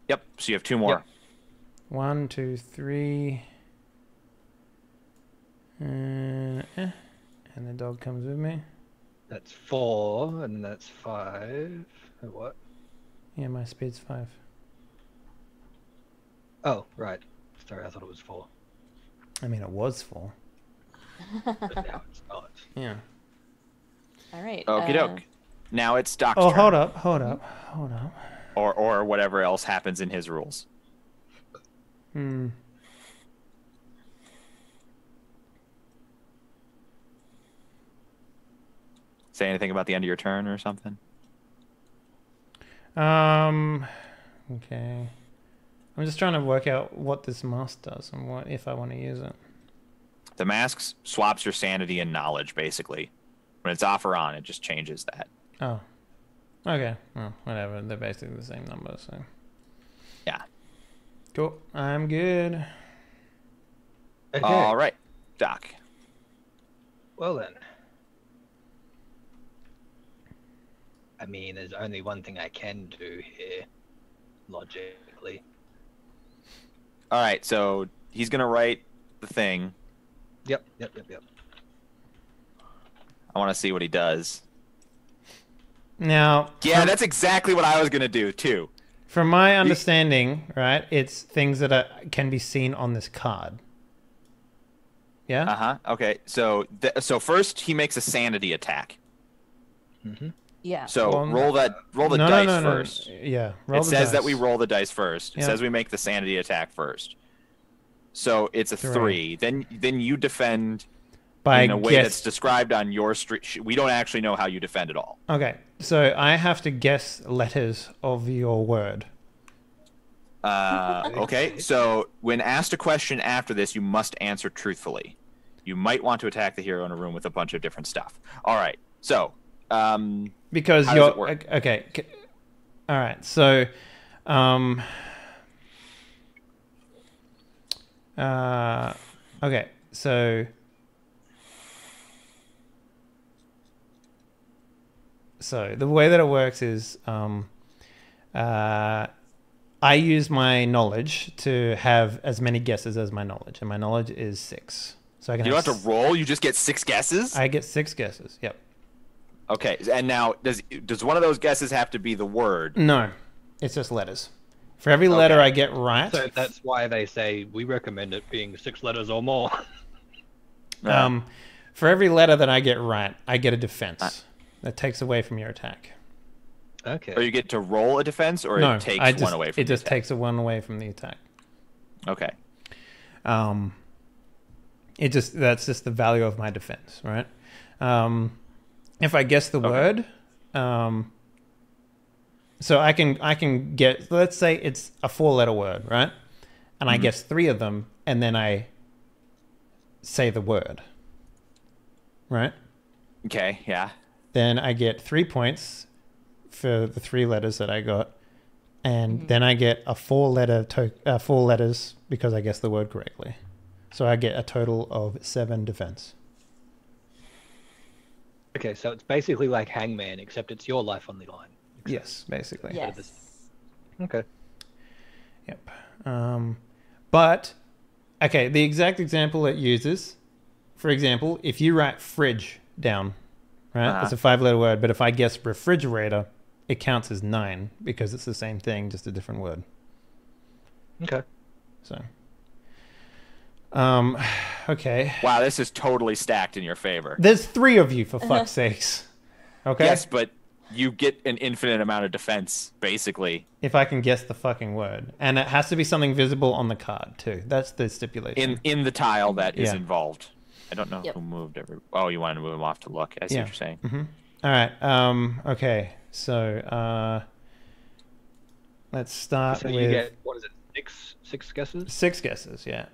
Yep. So you have 2 more. Yep. 1, 2, 3. And the dog comes with me. That's 4, and that's 5. What? Yeah, my speed's 5. Oh, right. Sorry, I thought it was 4. I mean, it was 4. But now it's not. Yeah. All right. Okie doke. Now it's Doc's Oh, turn. hold up. Or whatever else happens in his rules. Say anything about the end of your turn or something? Okay. I'm just trying to work out what this mask does and what if I want to use it. The mask swaps your sanity and knowledge, basically. When it's off or on, it just changes that. Oh. Okay. Well, whatever. They're basically the same number, so. Yeah. Cool. I'm good. Okay. All right, Doc. Well then. I mean, there's only one thing I can do here, logically. All right, so he's going to write the thing. Yep. I want to see what he does. Now, Yeah, that's exactly what I was going to do, too. from my understanding, right, it's things that can be seen on this card. Yeah? Uh-huh. Okay, so so first he makes a sanity attack. Mm-hmm. Yeah. So Well, roll the no, dice no, no, first. no. Yeah. Roll It the says that dice. we roll the dice first. It Yeah. says we make the sanity attack first. So it's a 3. 3. Then you defend by in a way guess. that's described on your street. We don't actually know how you defend at all. Okay, so I have to guess letters of your word. Okay, so when asked a question after this, you must answer truthfully. You might want to attack the hero in a room with a bunch of different stuff. All right, so Because How does you're it work? okay. All right, so okay, so the way that it works is I use my knowledge to have as many guesses as my knowledge, and my knowledge is 6. So I can You don't have to roll. You just get 6 guesses. I get 6 guesses. Yep. Okay, and now does one of those guesses have to be the word? No, it's just letters. For every letter Okay. I get right, So that's why they say we recommend it being 6 letters or more. for every letter that I get right, I get a defense. That takes away from your attack. Okay. Or you get to roll a defense, or No, it takes one away from it the just attack? takes a 1 away from the attack. Okay. That's just the value of my defense, right? If I guess the word, so I can get, let's say it's a 4-letter word, right? And I guess 3 of them, and then I say the word, right? Okay, yeah. Then I get 3 points for the 3 letters that I got, and then I get a 4 letters because I guessed the word correctly. So I get a total of 7 defense. Okay, so it's basically like Hangman, except it's your life on the line. Yes, basically. Yes. Okay. Yep. But, okay, the exact example it uses, for example, if you write fridge down, right? It's a 5-letter word, but if I guess refrigerator, it counts as 9 because it's the same thing, just a different word. Okay. So, okay. Wow, this is totally stacked in your favor. There's 3 of you, for fuck's sakes. Okay? Yes, but you get an infinite amount of defense, basically. If I can guess the fucking word. And it has to be something visible on the card, too. That's the stipulation. In the tile that is Yeah. involved. I don't know Yep. who moved Oh, you wanted to move him off to look. I see Yeah. what you're saying. All right. Okay. So, let's start So with you get, what is it, six guesses? 6 guesses, yeah.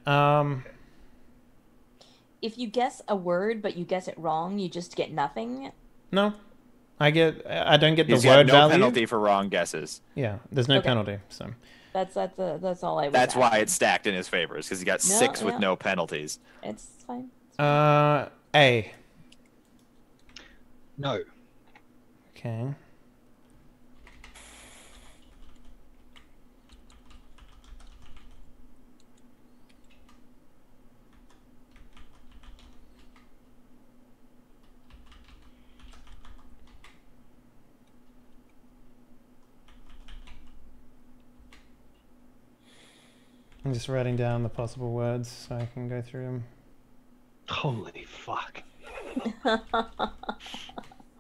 If you guess a word but you guess it wrong, you just get nothing. No. I don't get the He's got word no value. penalty for wrong guesses. Yeah, there's no Okay. penalty, so. That's all I was That's why asking. it's stacked in his favor, because he got No, 6 with yeah. no penalties. It's fine. A. No. Okay. I'm just writing down the possible words so I can go through them. Holy fuck.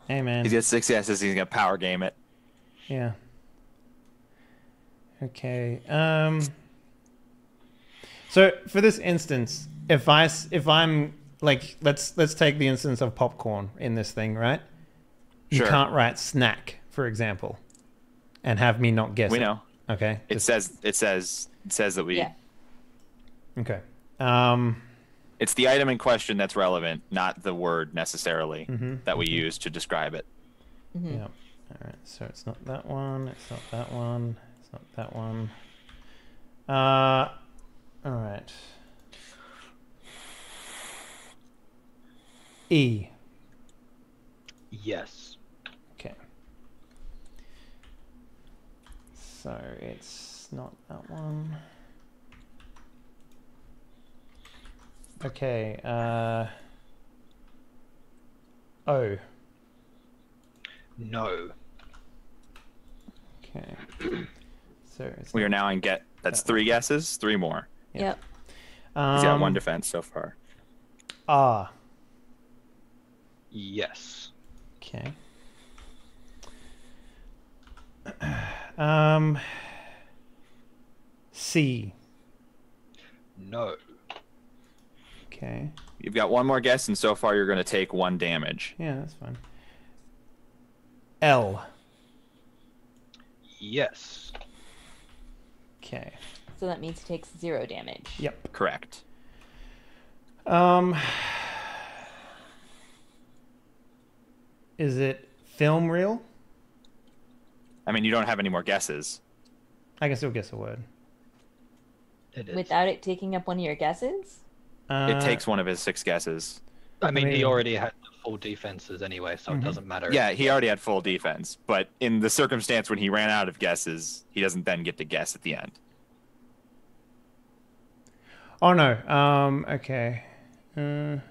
Hey, man. He's got 6 guesses. He's going to power game it. Yeah. Okay. So for this instance, if I'm like, let's take the instance of popcorn in this thing, right? You Sure. can't write snack, for example, and have me not guess We it. know. Okay. It says that we. Yeah. Okay. It's the item in question that's relevant, not the word necessarily Mhm. that we use to describe it. Yeah. All right. So it's not that one. It's not that one. It's not that one. All right. E. Yes. Okay. So it's not that one. Okay. O. No. Okay. So it's We are now in get. That's 3 guesses. 3 more. Yep. He's got 1 defense so far. R. Yes. Okay. C. No. Okay. You've got 1 more guess, and so far you're going to take 1 damage. Yeah, that's fine. L. Yes. Okay. So that means it takes 0 damage. Yep. Correct. Is it film reel? I mean, you don't have any more guesses. I can still guess a word. It is. Without it taking up one of your guesses? It takes 1 of his 6 guesses. I mean, he mean- already had the full defenses anyway, so it doesn't matter. Yeah, he already had full defense, but in the circumstance when he ran out of guesses, he doesn't then get to guess at the end. Oh no. Okay. Okay,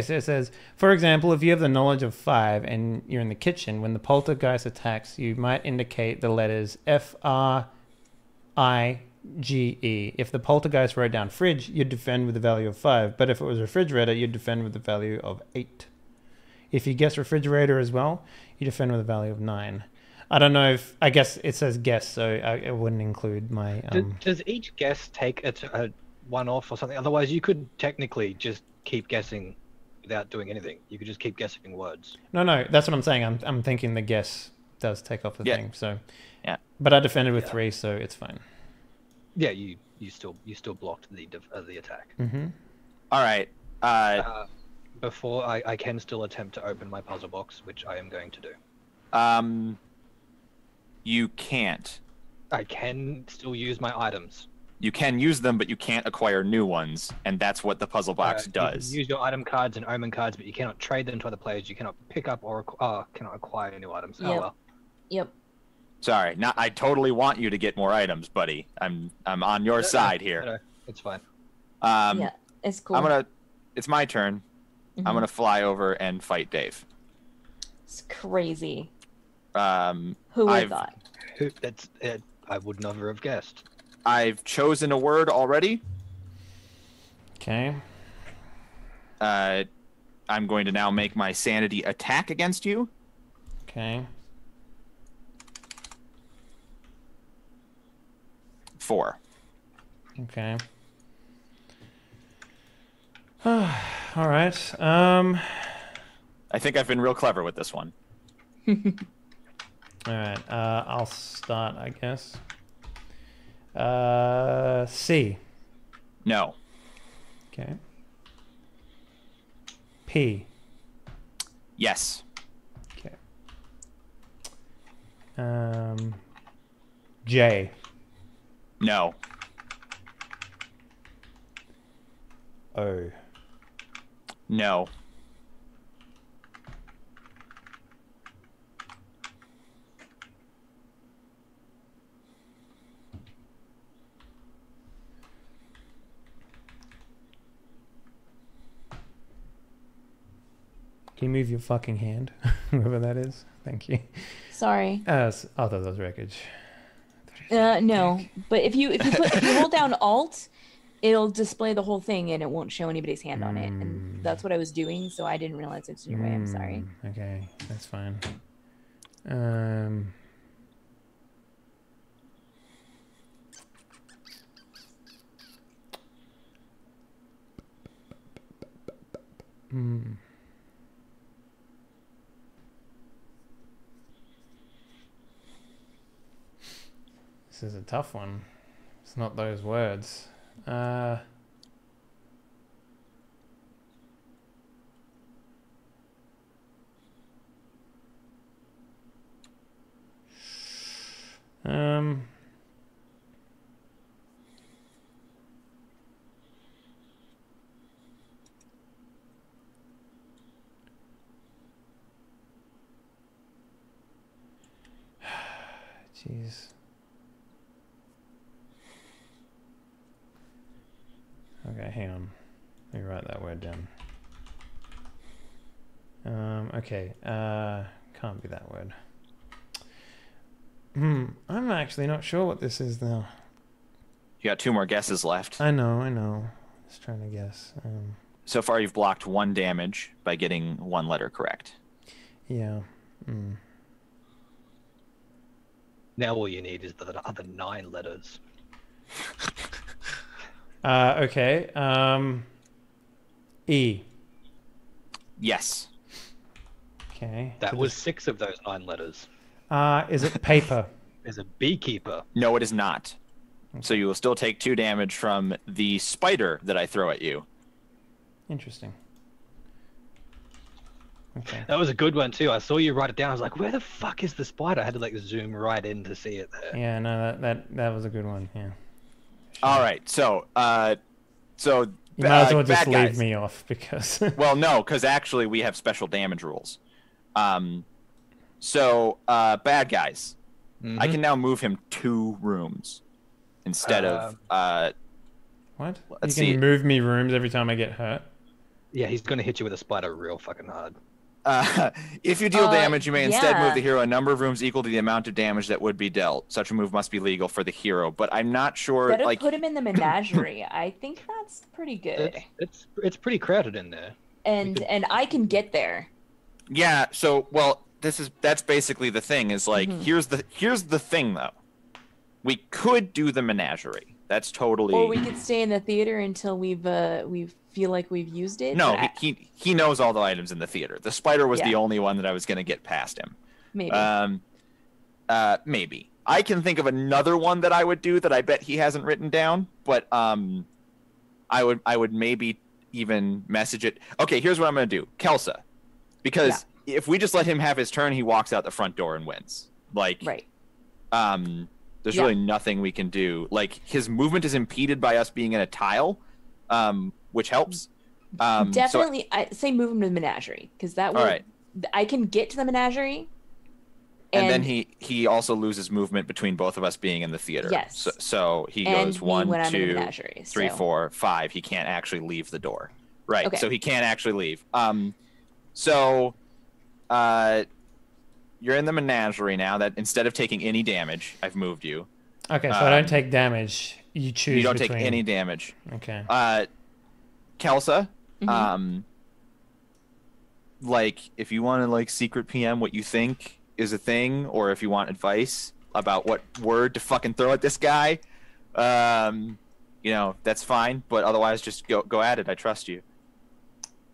so it says, for example, if you have the knowledge of 5 and you're in the kitchen, when the poltergeist attacks, you might indicate the letters FRIGE. If the poltergeist wrote down fridge, you'd defend with the value of 5, but if it was refrigerator, you'd defend with the value of 8. If you guess refrigerator as well, you defend with a value of 9. I don't know if... I guess it says guess, so it wouldn't include my... Does each guess take a one-off or something? Otherwise, you could technically just keep guessing without doing anything. You could just keep guessing words. No, that's what I'm saying. I'm thinking the guess does take off the thing, so... Yeah. But I defended with 3, so it's fine. Yeah, you still blocked the attack. Mm-hmm. All right. Before I can still attempt to open my puzzle box, which I am going to do. You can't. I can still use my items. You can use them, but you can't acquire new ones, and that's what the puzzle box does. You can use your item cards and omen cards, but you cannot trade them to other players. You cannot pick up or cannot acquire new items. Yep. Oh well. Yep. Sorry, I totally want you to get more items, buddy. I'm on your side here. No, it's fine. Yeah, it's cool. It's my turn. I'm gonna fly over and fight Dave. It's crazy. Who Who would have thought? That's it. I would never have guessed. I've chosen a word already. Okay. I'm going to now make my sanity attack against you. Okay. 4. Okay. All right. I think I've been real clever with this one. All right. I'll start, I guess. C. No. Okay. P. Yes. Okay. J. No. O. No. Can you move your fucking hand? Whoever that is. Thank you. Sorry. I thought that was wreckage. No, but if you hold down Alt, it'll display the whole thing and it won't show anybody's hand on it. And that's what I was doing, so I didn't realize it's in your way. I'm sorry. Okay, that's fine. This is a tough one. It's not those words. Jeez. Okay, hang on. Let me write that word down. Okay. Can't be that word. I'm actually not sure what this is now. You got 2 more guesses left. I know. Just trying to guess. So far, you've blocked 1 damage by getting 1 letter correct. Yeah. Now all you need is the other 9 letters. Okay. E. Yes. Okay. That was 6 of those 9 letters. Is it paper? There's a beekeeper. No, it is not. Okay. So you will still take 2 damage from the spider that I throw at you. Interesting. Okay. That was a good one too. I saw you write it down. I was like, "Where the fuck is the spider?" I had to like zoom right in to see it there. Yeah, no, that was a good one. Yeah. Sure. All right, so you might as well just leave guys. Me off because. Well, no, because actually we have special damage rules. Bad guys. I can now move him 2 rooms instead of. What? Let's you can see. move me rooms every time I get hurt. Yeah, he's gonna hit you with a spider real fucking hard. If you deal damage, you may instead move yeah. the hero a number of rooms equal to the amount of damage that would be dealt. Such a move must be legal for the hero, but I'm not sure. Better Like, put him in the menagerie. I think that's pretty good. It's pretty crowded in there. And I can get there. yeah. So, well, that's basically the thing. Is like here's the thing though. We could do the menagerie. That's totally. Or we could stay in the theater until we feel like we've used it. No, he knows all the items in the theater. The spider was the Yeah. only one that I was going to get past him. Maybe. Maybe. I can think of another one that I would do that I bet he hasn't written down, but I would maybe even message it. Okay, here's what I'm going to do. Kelsa. Because if we just let him have his turn, he walks out the front door and wins. Like, right. There's really nothing we can do. Like, his movement is impeded by us being in a tile, which helps. Definitely, I say move him to the menagerie because that will. Right. I can get to the menagerie. And then he also loses movement between both of us being in the theater. Yes. So he and goes 1, when I'm in the 2, menagerie, 3, so. 4, 5. He can't actually leave the door. Right. Okay. So he can't actually leave. So you're in the menagerie now. That instead of taking any damage, I've moved you. Okay, so I don't take damage. You choose. You don't between... take any damage. Okay. Kelsa, like if you want to like secret PM what you think is a thing, or if you want advice about what word to fucking throw at this guy, that's fine. But otherwise, just go at it. I trust you.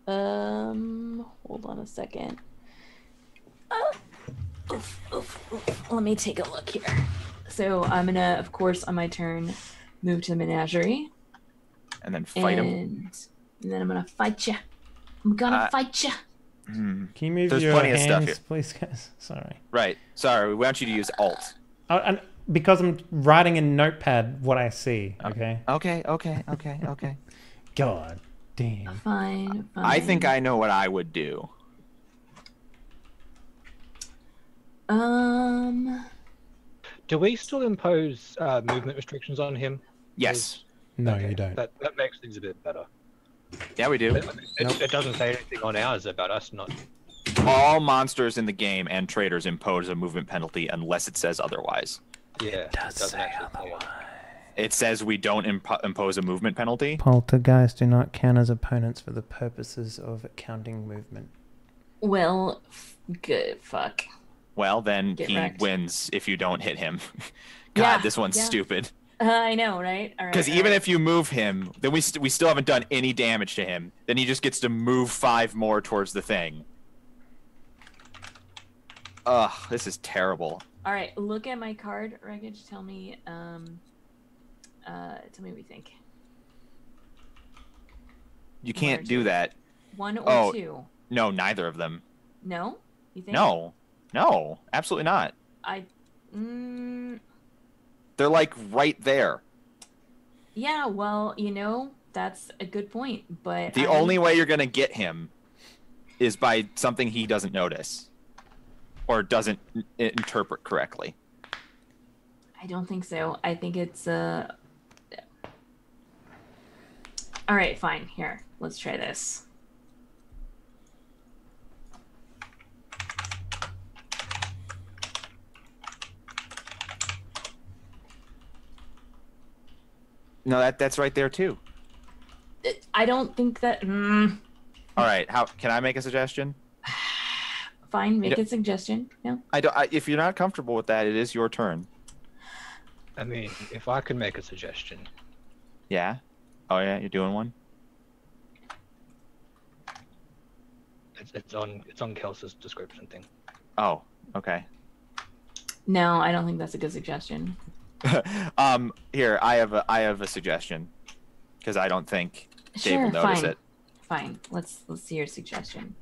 Hold on a second. Let me take a look here. So I'm gonna, of course, on my turn, move to the menagerie. And then fight him. And then I'm gonna fight you. I'm gonna fight you. Can you move There's your plenty of hands, stuff here. please, guys? Sorry. Right. Sorry. We want you to use Alt. And because I'm writing in Notepad what I see. Okay. Okay. God damn. Fine. I think I know what I would do. Do we still impose movement restrictions on him? Yes. No, Okay, you don't. That makes things a bit better. Yeah, we do. It doesn't say anything on ours about us not. All monsters in the game and traitors impose a movement penalty unless it says otherwise. Yeah, it doesn't say actually say It says we don't impose a movement penalty. Poltergeists do not count as opponents for the purposes of counting movement. Well, good. Fuck. Well, then Get he wrecked. wins if you don't hit him. God, Yeah, this one's yeah. stupid. I know, right? All right. Because even if you move him, then we still haven't done any damage to him. Then he just gets to move 5 more towards the thing. Ugh, this is terrible. All right, look at my card, Wreckage. Tell me what you think. You One or can't do two. that. 1 or Oh. 2? No, neither of them. No? You think? No, absolutely not. They're like right there. Yeah, well, that's a good point, but The only way you're going to get him is by something he doesn't notice or doesn't interpret correctly. I don't think so. I think it's all right, fine. Here, let's try this. No, that's right there too. I don't think that. All right, how can I make a suggestion? Fine, make a suggestion. No. If you're not comfortable with that, it is your turn. I mean, if I could make a suggestion. Yeah. Oh yeah, you're doing one. It's on Kelsa's description thing. Oh, okay. No, I don't think that's a good suggestion. Here, I have a suggestion because I don't think Dave will notice it. Fine. Let's see your suggestion.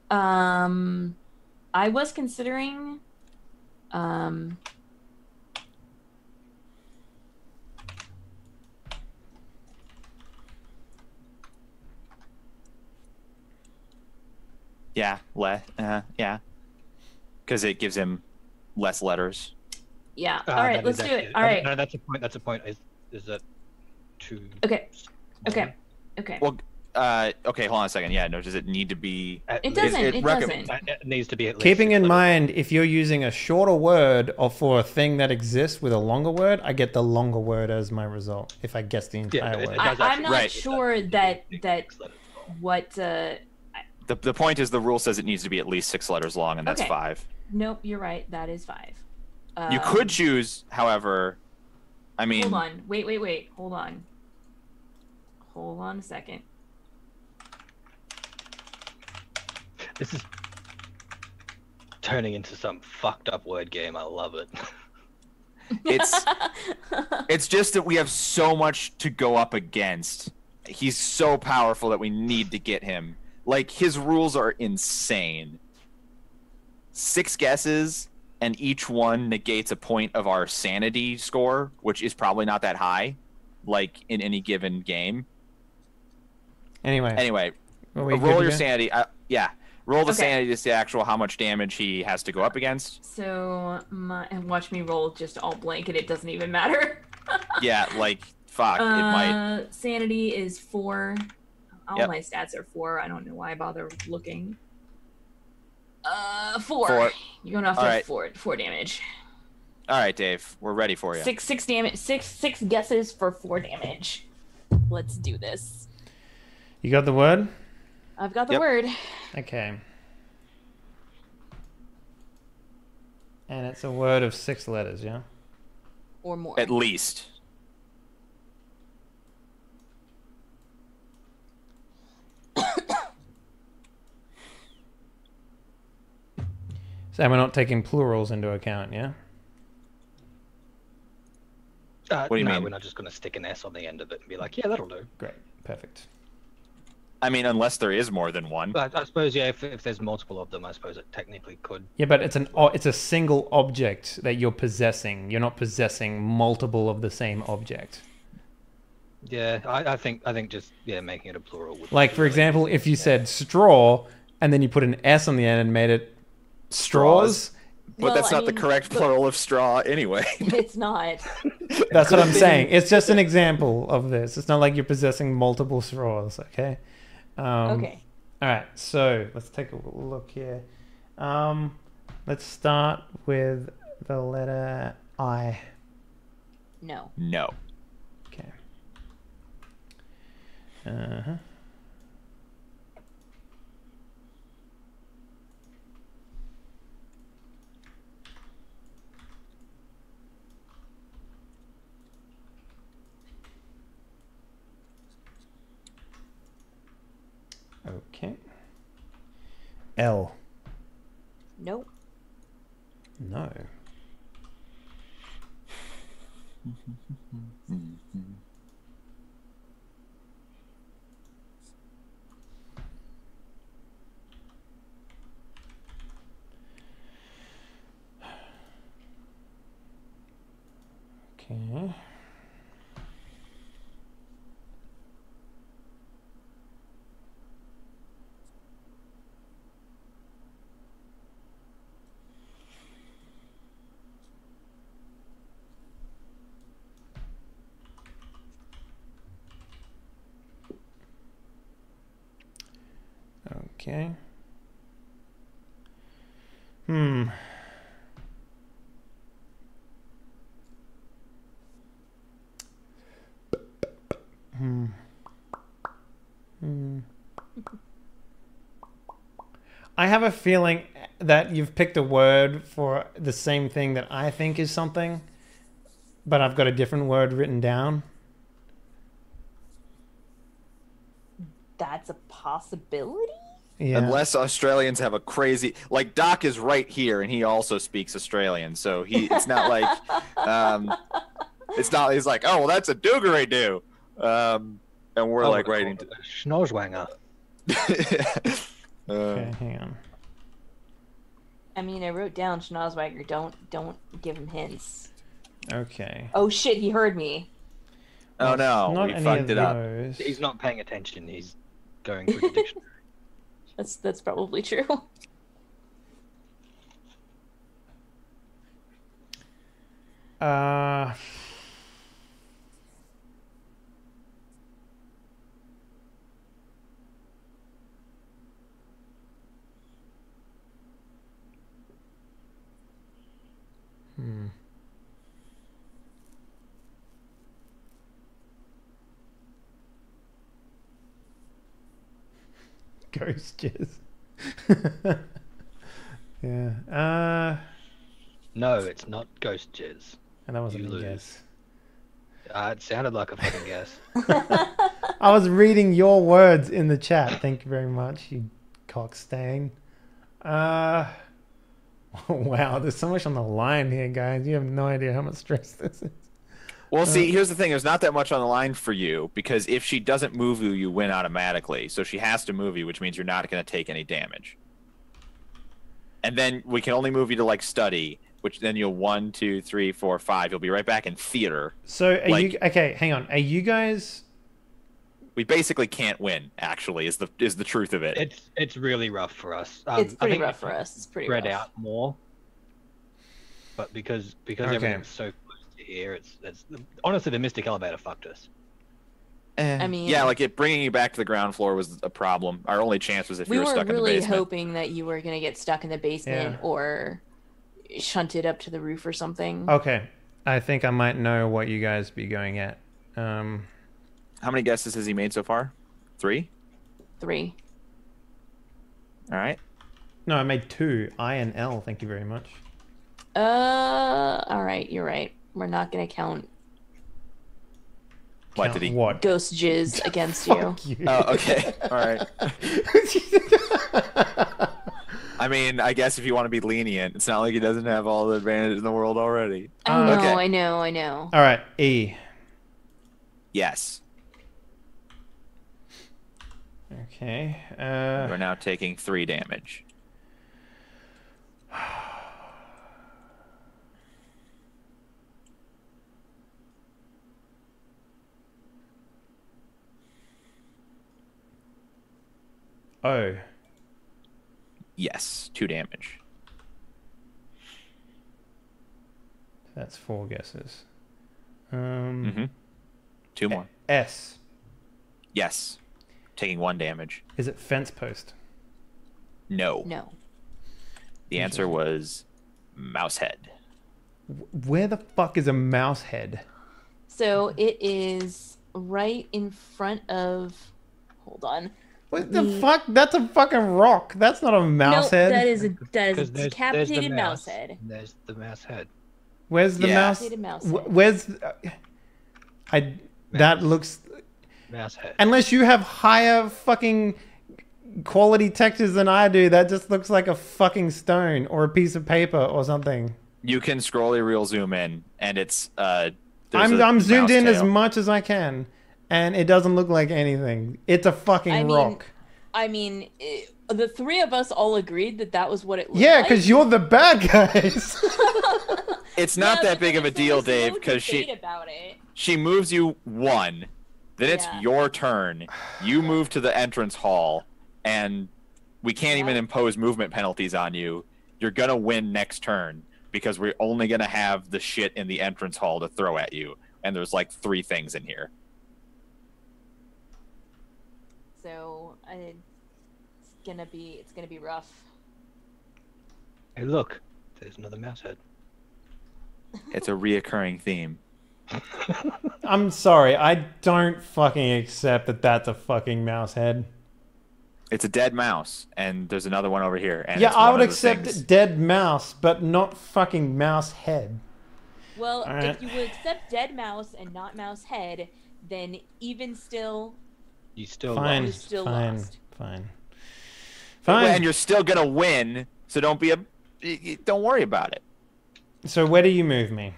I was considering Yeah, yeah. Because it gives him less letters. Yeah. All right, let's do it. All right. No, that's a point. That's a point. Is that too? Okay. Well, okay, hold on a second. Yeah, no, does it need to be? It doesn't. It doesn't. It needs to be at least. Keeping 6 in letters. mind, if you're using a shorter word or for a thing that exists with a longer word, I get the longer word as my result. If I guess the entire it word. does I'm not Right. sure that what. The point is the rule says it needs to be at least 6 letters long, and that's Okay. 5. Nope, you're right. That is 5. You could choose, however. I mean, Hold on. Wait. Hold on. Hold on a second. This is turning into some fucked up word game. I love it. it's just that we have so much to go up against. He's so powerful that we need to get him. Like, his rules are insane. 6 guesses, and each one negates a point of our sanity score, which is probably not that high, like, in any given game. Anyway, Uh, Roll your sanity. Yeah. Roll the sanity to see actual how much damage he has to go up against. So, and watch me roll just all blank, and it doesn't even matter. Yeah, like, fuck, it might. Sanity is 4. All Yep. my stats are 4. I don't know why I bother looking. 4. 4. You're going off All to right. 4 damage. All right, Dave, we're ready for you. 6 damage. Six guesses for 4 damage. Let's do this. you got the word? I've got the Yep. word. Okay. And it's a word of 6 letters, yeah? Or more. At least. So we're not taking plurals into account, yeah? What do you mean? We're not just going to stick an S on the end of it and be like, yeah, that'll do. Great. Perfect. I mean, unless there is more than one. But I suppose, yeah, if there's multiple of them, I suppose it technically could. Yeah, but it's a single object that you're possessing. You're not possessing multiple of the same object. Yeah, I think just making it a plural would. Like, for example, if you said straw and then you put an S on the end and made it straws, But Well, that's I not the mean, correct plural of straw anyway. It's not. that's what I'm saying. It's just an example of this. It's not like you're possessing multiple straws, okay? Okay. All right, so let's take a look here. Let's start with the letter I. No. No. Okay. Uh-huh. Okay. L. Nope. No. Okay. Okay. Hmm. Hmm. Hmm. I have a feeling that you've picked a word for the same thing that I think is something, but I've got a different word written down. That's a possibility? Yeah. Unless Australians have a crazy, like Doc is right here, and he also speaks Australian, so it's not like, it's not. He's like, oh well, that's a doogery do, and we're like writing. Schnorzwanger. Okay, hang on. I mean, I wrote down Schnauzweiger. Don't give him hints. Okay. Oh shit, he heard me. Oh no, Not we any fucked of it up. those. He's not paying attention. He's going through the dictionary. That's probably true. Uh, hmm. Ghost jizz. Yeah. No, it's not ghost jizz. And that wasn't You a lose. guess. It sounded like a fucking guess. I was reading your words in the chat. Thank you very much, you cockstain. Wow, there's so much on the line here, guys. You have no idea how much stress this is. Well, see, here's the thing. There's not that much on the line for you because if she doesn't move you, you win automatically. So she has to move you, which means you're not going to take any damage. And then we can only move you to like study, which then you'll 1, 2, 3, 4, 5. You'll be right back in theater. So are Like- you okay? Hang on. Are you guys? We basically can't win. Actually, is the truth of it. It's really rough for us. It's I pretty think rough for us. It's pretty spread rough. out more. But because Okay. everything's so close to here, it's honestly the Mystic Elevator fucked us. I mean- yeah, like it bringing you back to the ground floor was a problem. Our only chance was if We you were were stuck in the really basement. hoping that you were gonna get stuck in the basement Yeah. or shunted up to the roof or something. Okay, I think I might know what you guys be going at. How many guesses has he made so far? 3? 3. All right. No, I made 2. I and L. Thank you very much. All right, you're right. We're not gonna count What Count did he? What? ghost jizz against you. Fuck you. Oh, okay. All right. I mean, I guess if you want to be lenient, it's not like he doesn't have all the advantage in the world already. I know, Okay. I know, I know. All right, E. Yes. Okay. We're now taking 3 damage. O. Yes, 2 damage. That's 4 guesses. Mm-hmm. 2 more. S. Yes. Taking 1 damage. Is it fence post? No. No. The answer was mouse head. Where the fuck is a mouse head? So it is right in front of. Hold on. What the fuck? That's a fucking rock. That's not a mouse no, head. that is a Because decapitated mouse head. There's the mouse head. Where's the Yeah. mouse? Decapitated mouse Wh- head. Where's? That looks. Mouse head. Unless you have higher fucking quality textures than I do, that just looks like a fucking stone or a piece of paper or something. You can scroll a real zoom in, and it's I'm zoomed in as much. much as I can, and it doesn't look like anything. It's a fucking rock. The 3 of us all agreed that that was what it looked Yeah, like. because you're the bad guys. It's not Yeah, that big but of a there deal, was no Dave, because debate she about it. she moves you 1, then it's Yeah. your turn. You move to the entrance hall, and we can't even Yeah. impose movement penalties on you. You're gonna win next turn because we're only gonna have the shit in the entrance hall to throw at you, and there's like 3 things in here. So it's gonna be rough. Hey, look, there's another mouse head. It's a reoccurring theme. I'm sorry, I don't fucking accept that that's a fucking mouse head. It's a dead mouse, and there's another one over here. And Yeah, it's I one would of the accept things- dead mouse, but not fucking mouse head. Well, Alright. if you would accept dead mouse and not mouse head, then even still, You still Fine, You lost. still fine, lost. fine. And Fine. you're still gonna win, so don't worry about it. So where do you move me?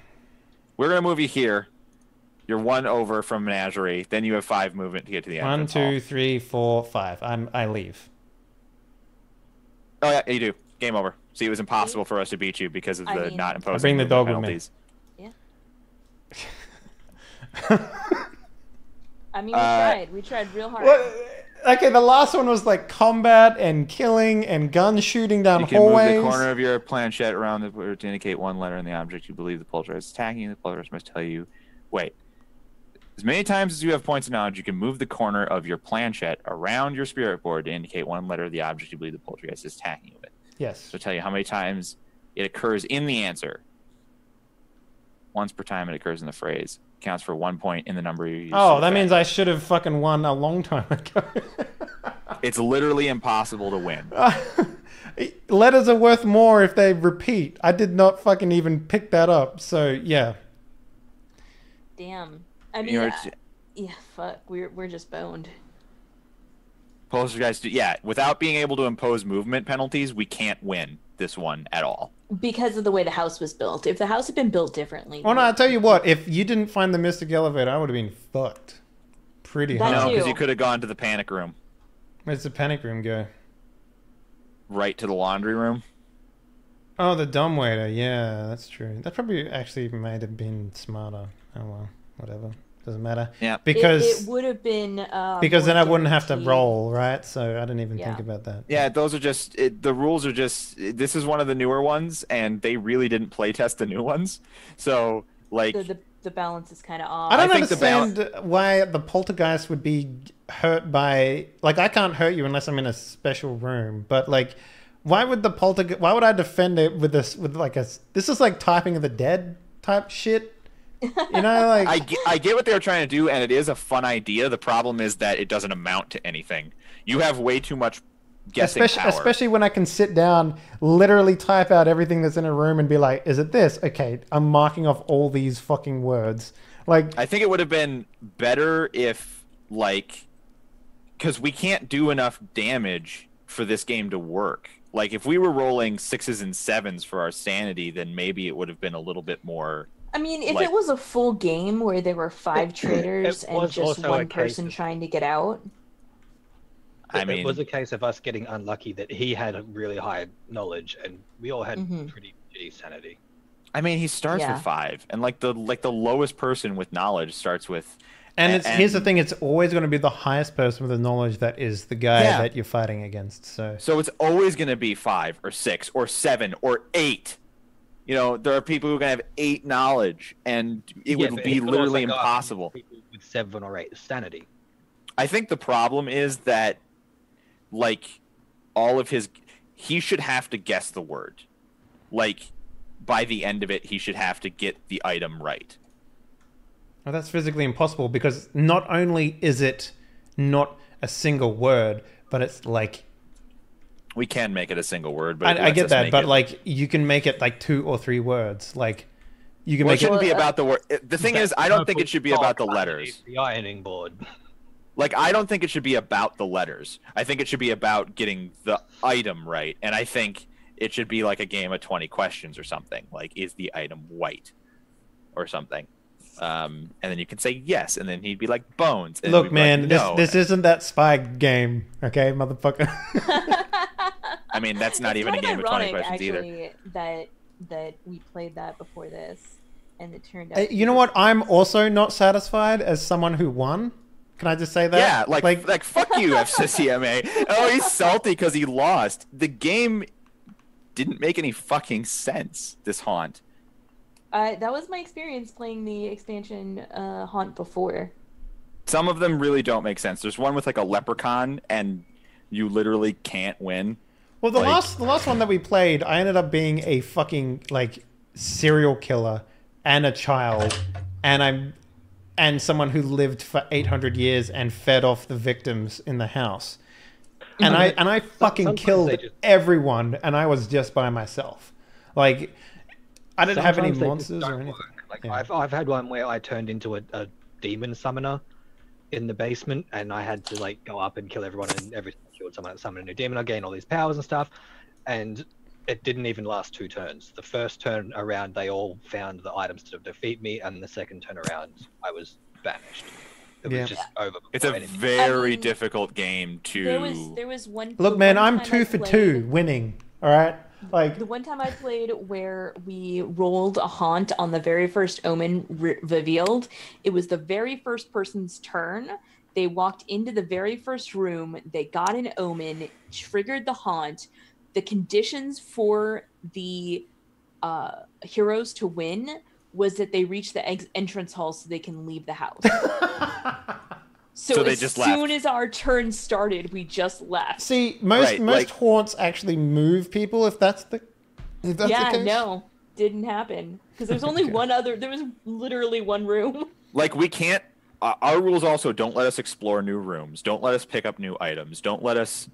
We're gonna move you here. You're 1 over from Menagerie. Then you have 5 movement to get to the 1, entrance hall. 2, 3, 4, 5. I leave. Oh yeah, you do. Game over. See, it was impossible for us to beat you because of I the mean- not imposing bring the movement dog with me. penalties. I mean, we tried. We tried real hard. What? Okay, the last one was like combat and killing and gun shooting down You can hallways. move the corner of your planchette around the to indicate one letter in the object you believe the poltergeist is attacking you. The poltergeist must tell you, wait. As many times as you have points of knowledge, you can move the corner of your planchette around your spirit board to indicate one letter of the object you believe the poltergeist is attacking you with. Yes. So tell you how many times it occurs in the answer. Once per time it occurs in the phrase. Counts for 1 point in the number you use. Oh, that means I should have fucking won a long time ago. It's literally impossible to win. Letters are worth more if they repeat. I did not fucking even pick that up. So, yeah. Damn. I mean, yeah, fuck. We're just boned. Poltergeist, yeah, without being able to impose movement penalties, we can't win this one at all. Because of the way the house was built. If the house had been built differently. Well, no, I'll tell you what. If you didn't find the mystic elevator, I would have been fucked. Pretty hard. No, too. because you could have gone to the panic room. Where's the panic room go? Right to the laundry room. Oh, the dumbwaiter. Yeah, that's true. That probably actually might have been smarter. Oh, well. Whatever. Doesn't matter. Yeah. Because it would have been because then more I wouldn't have to guaranteed. roll, right? So I didn't even Yeah. think about that. Yeah, those are just the rules are just. This is one of the newer ones, and they really didn't play test the new ones. So like, The balance is kind of off. I don't think the understand why the poltergeist would be hurt by, like, I can't hurt you unless I'm in a special room, but like, why would the poltergeist? Why would I defend it with this? With like this is like typing of the dead type shit. You know, like I get what they were trying to do, and it is a fun idea. The problem is that it doesn't amount to anything. You have way too much guessing power. especially when I can sit down, literally type out everything that's in a room and be like, is it this? Okay, I'm marking off all these fucking words. Like, I think it would have been better if, like, because we can't do enough damage for this game to work. Like, if we were rolling 6s and 7s for our sanity, then maybe it would have been a little bit more. I mean, if like- it was a full game where there were 5 traitors it and was just also a one case person of- trying to get out. I mean, it was a case of us getting unlucky that he had a really high knowledge and we all had pretty shitty sanity. I mean, he starts Yeah. with 5, and like the lowest person with knowledge starts with. and here's the thing: it's always going to be the highest person with the knowledge that is the guy Yeah. that you're fighting against. So So it's always going to be 5 or 6 or 7 or 8. You know, there are people who are going to have 8 knowledge, and it would but be he could literally also go after impossible. people with 7 or 8 sanity. I think the problem is that, like, all of he should have to guess the word. Like, by the end of it, he should have to get the item right. well, that's physically impossible because not only is it not a single word, but it's like We can make it a single word, but it I lets get us that, make but it- like you can make it like 2 or 3 words. Like you can well, it make shouldn't it. be about the word. The thing is, I don't think it should be about the Underneath letters. The ironing board. Like, I don't think it should be about the letters. I think it should be about getting the item right. And I think it should be like a game of 20 questions or something. Like, is the item white? Or something. And then you can say yes, and then he'd be like, bones. And Look, we'd be man, like, this no. this isn't that spy game, okay, motherfucker. I mean, that's not It's even a kind game of 20 questions actually, either. that we played that before this, and it turned out. You know what? I'm also not satisfied as someone who won. Can I just say that? Yeah, like fuck you, FCCMA. Oh, he's salty because he lost. The game didn't make any fucking sense, this haunt. That was my experience playing the expansion Haunt before. Some of them really don't make sense. There's one with like a leprechaun, and you literally can't win. Well, the Like- last one that we played, I ended up being a fucking like serial killer and a child, and someone who lived for 800 years and fed off the victims in the house. And I fucking Sometimes killed they just- everyone, and I was just by myself. Like I didn't have any Sometimes they just monsters or don't anything. work. Like Yeah. I've had one where I turned into a demon summoner in the basement, and I had to like go up and kill everyone, and every time I killed someone, I summoned a new demon. I gained all these powers and stuff, and it didn't even last 2 turns. The first turn around, they all found the items to defeat me, and the second turn around, I was banished. It Yeah. was just over. It's a before anything. very I mean, difficult game to. There was one. Look, the man, one I'm time 2 I for played- 2 winning. All right, like The one time I played where we rolled a haunt on the very first omen revealed, it was the very first person's turn. They walked into the very first room. They got an omen, triggered the haunt. The conditions for the heroes to win was that they reach the entrance hall so they can leave the house. So they as just soon left. as our turn started, we just left. See, most like- haunts actually move people. If that's the case. No, didn't happen because there's only one other. There was literally one room. Like, we can't. Our rules also don't let us explore new rooms. Don't let us pick up new items. Don't let us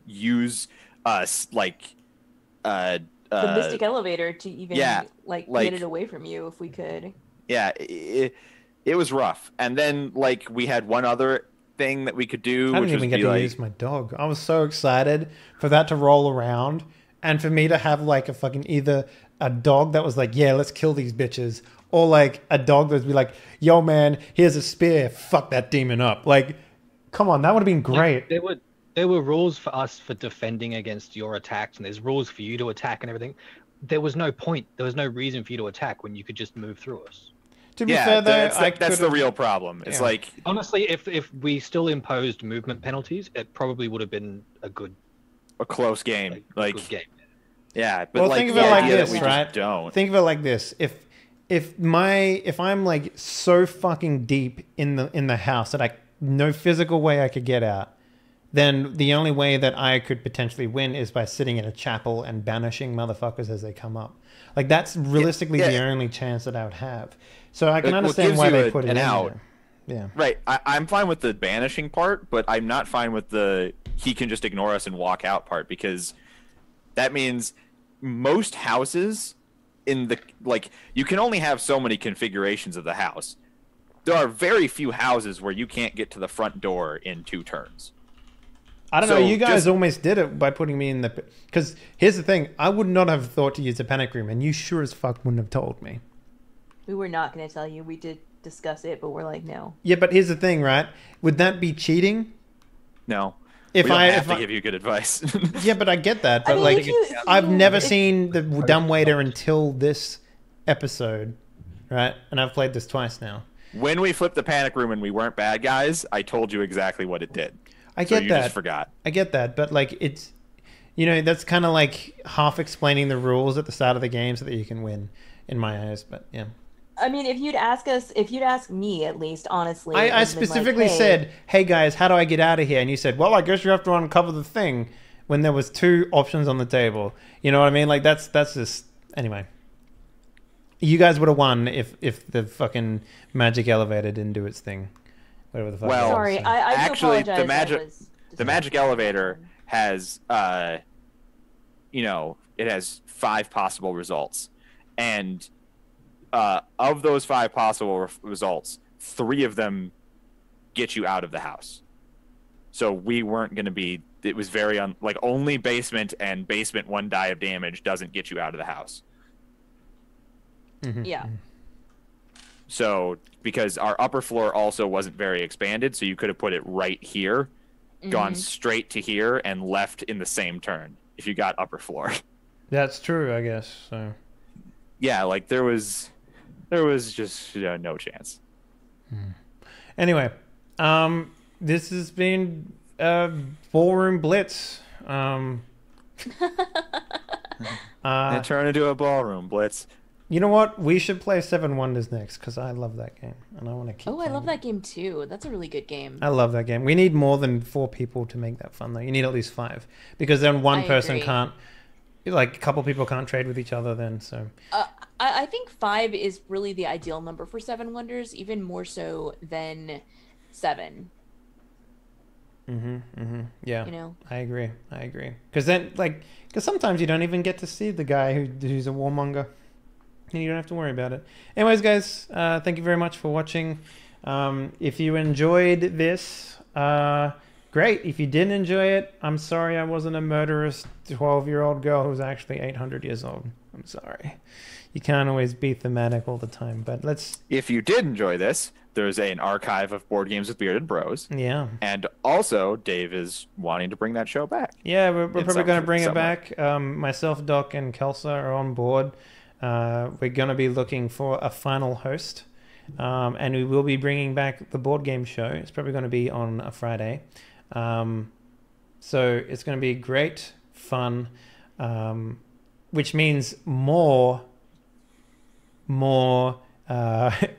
use The mystic elevator to even like get it away from you if we could. Yeah, it was rough. And then like we had one other thing that we could do. I which didn't even was get be to use my dog. I was so excited for that to roll around and for me to have like a fucking either a dog that was like, yeah, let's kill these bitches, or like a dog that would be like, yo man, here's a spear, fuck that demon up. Like, come on, that would have been great. There were rules for us for defending against your attacks, and there's rules for you to attack and everything. There was no point. There was no reason for you to attack when you could just move through us. To be fair though, that's the real problem. It's like, Honestly, if we still imposed movement penalties, it probably would have been a close game. good game. Yeah, but well, like think of the it like idea this, that we right? just don't. Think of it like this: if I'm like so fucking deep in the house that I no physical way I could get out, then the only way that I could potentially win is by sitting in a chapel and banishing motherfuckers as they come up. Like that's realistically the only chance that I would have. So I can understand why they put it in out. there. Yeah. Right. I'm fine with the banishing part, but I'm not fine with the he can just ignore us and walk out part, because that means most houses in the like you can only have so many configurations of the house. There are very few houses where you can't get to the front door in 2 turns. I don't know. You guys almost did it by putting me in the... Because here's the thing. I would not have thought to use the panic room, and you sure as fuck wouldn't have told me. We were not going to tell you. We did discuss it, but we're like, no. Yeah, but here's the thing, right? Would that be cheating? No. If we don't I have to give you good advice. Yeah, but I get that. But I mean, like, I've never if- seen the dumbwaiter until this episode, right? And I've played this twice now. When we flipped the panic room and we weren't bad guys, I told you exactly what it did. I get you that. just forgot. I get that, but like it's, you know, that's kind of like half explaining the rules at the start of the game so that you can win, in my eyes. But yeah. I mean, if you'd ask me at least, honestly. I and been specifically like, hey, said, "Hey guys, how do I get out of here?" And you said, "Well, I guess you have to uncover the thing." When there was 2 options on the table, you know what I mean? Like that's just anyway. You guys would have won if the fucking magic elevator didn't do its thing, whatever the fuck. Well, it was, Sorry, so. I do Actually, apologize. the magic elevator has, you know, it has 5 possible results, and of those 5 possible results, 3 of them get you out of the house. So we weren't going to be. It was very like only basement and basement 1 die of damage doesn't get you out of the house. Mhm. Yeah. So because our upper floor also wasn't very expanded, so you could have put it right here, gone straight to here, and left in the same turn if you got upper floor. That's true, I guess. So Yeah, like there was just no chance. anyway, this has been Ballroom Blitz. It turned into a ballroom blitz. You know what? We should play Seven Wonders next because I love that game and I want to keep. Oh, I love playing that game too. That's a really good game. it. I love that game. We need more than 4 people to make that fun, though. You need at least 5 because then one I person agree. can't. Like a couple people can't trade with each other. Then so. I think 5 is really the ideal number for Seven Wonders, even more so than 7. Yeah. You know. I agree. Because then, because sometimes you don't even get to see the guy who's a warmonger. And you don't have to worry about it. Anyways, guys, thank you very much for watching. If you enjoyed this, great. If you didn't enjoy it, I'm sorry I wasn't a murderous 12-year-old girl who's actually 800 years old. I'm sorry. You can't always be thematic all the time, but let's... If you did enjoy this, there's an archive of Board Games with Bearded Bros. Yeah. And also, Dave is wanting to bring that show back. Yeah, we're probably going to bring it somewhere. back. Myself, Doc, and Kelsa are on board. We're going to be looking for a final host. And we will be bringing back the board game show. It's probably going to be on a Friday. So it's going to be great fun, which means more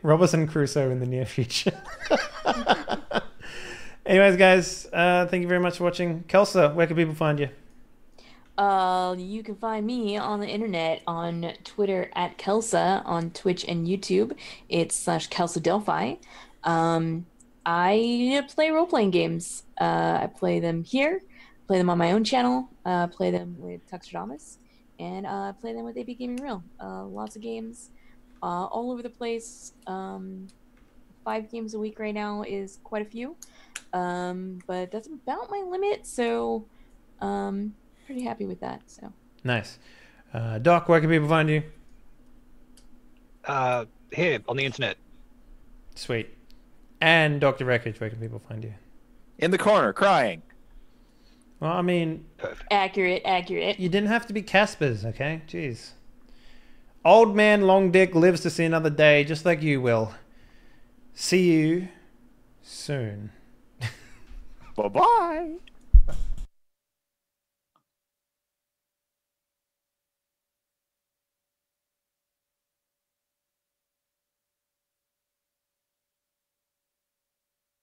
Robinson Crusoe in the near future. Anyways, guys, thank you very much for watching. Kelsa, where can people find you? You can find me on the internet on Twitter at Kelsa, on Twitch and YouTube. It's /KelsaDelphi. I play role-playing games. I play them here, play them on my own channel, play them with Tuxedomus, and play them with AB Gaming Real. Lots of games all over the place. 5 games a week right now is quite a few. But that's about my limit, so pretty happy with that. So Nice. Doc, where can people find you? Here on the internet. Sweet. And Dr. Wreckage, where can people find you? In the corner, crying. Well, I mean, Perfect. accurate. you didn't have to be Casper's, okay? Jeez. Old man Long Dick lives to see another day, just like you will. See you soon. Bye-bye.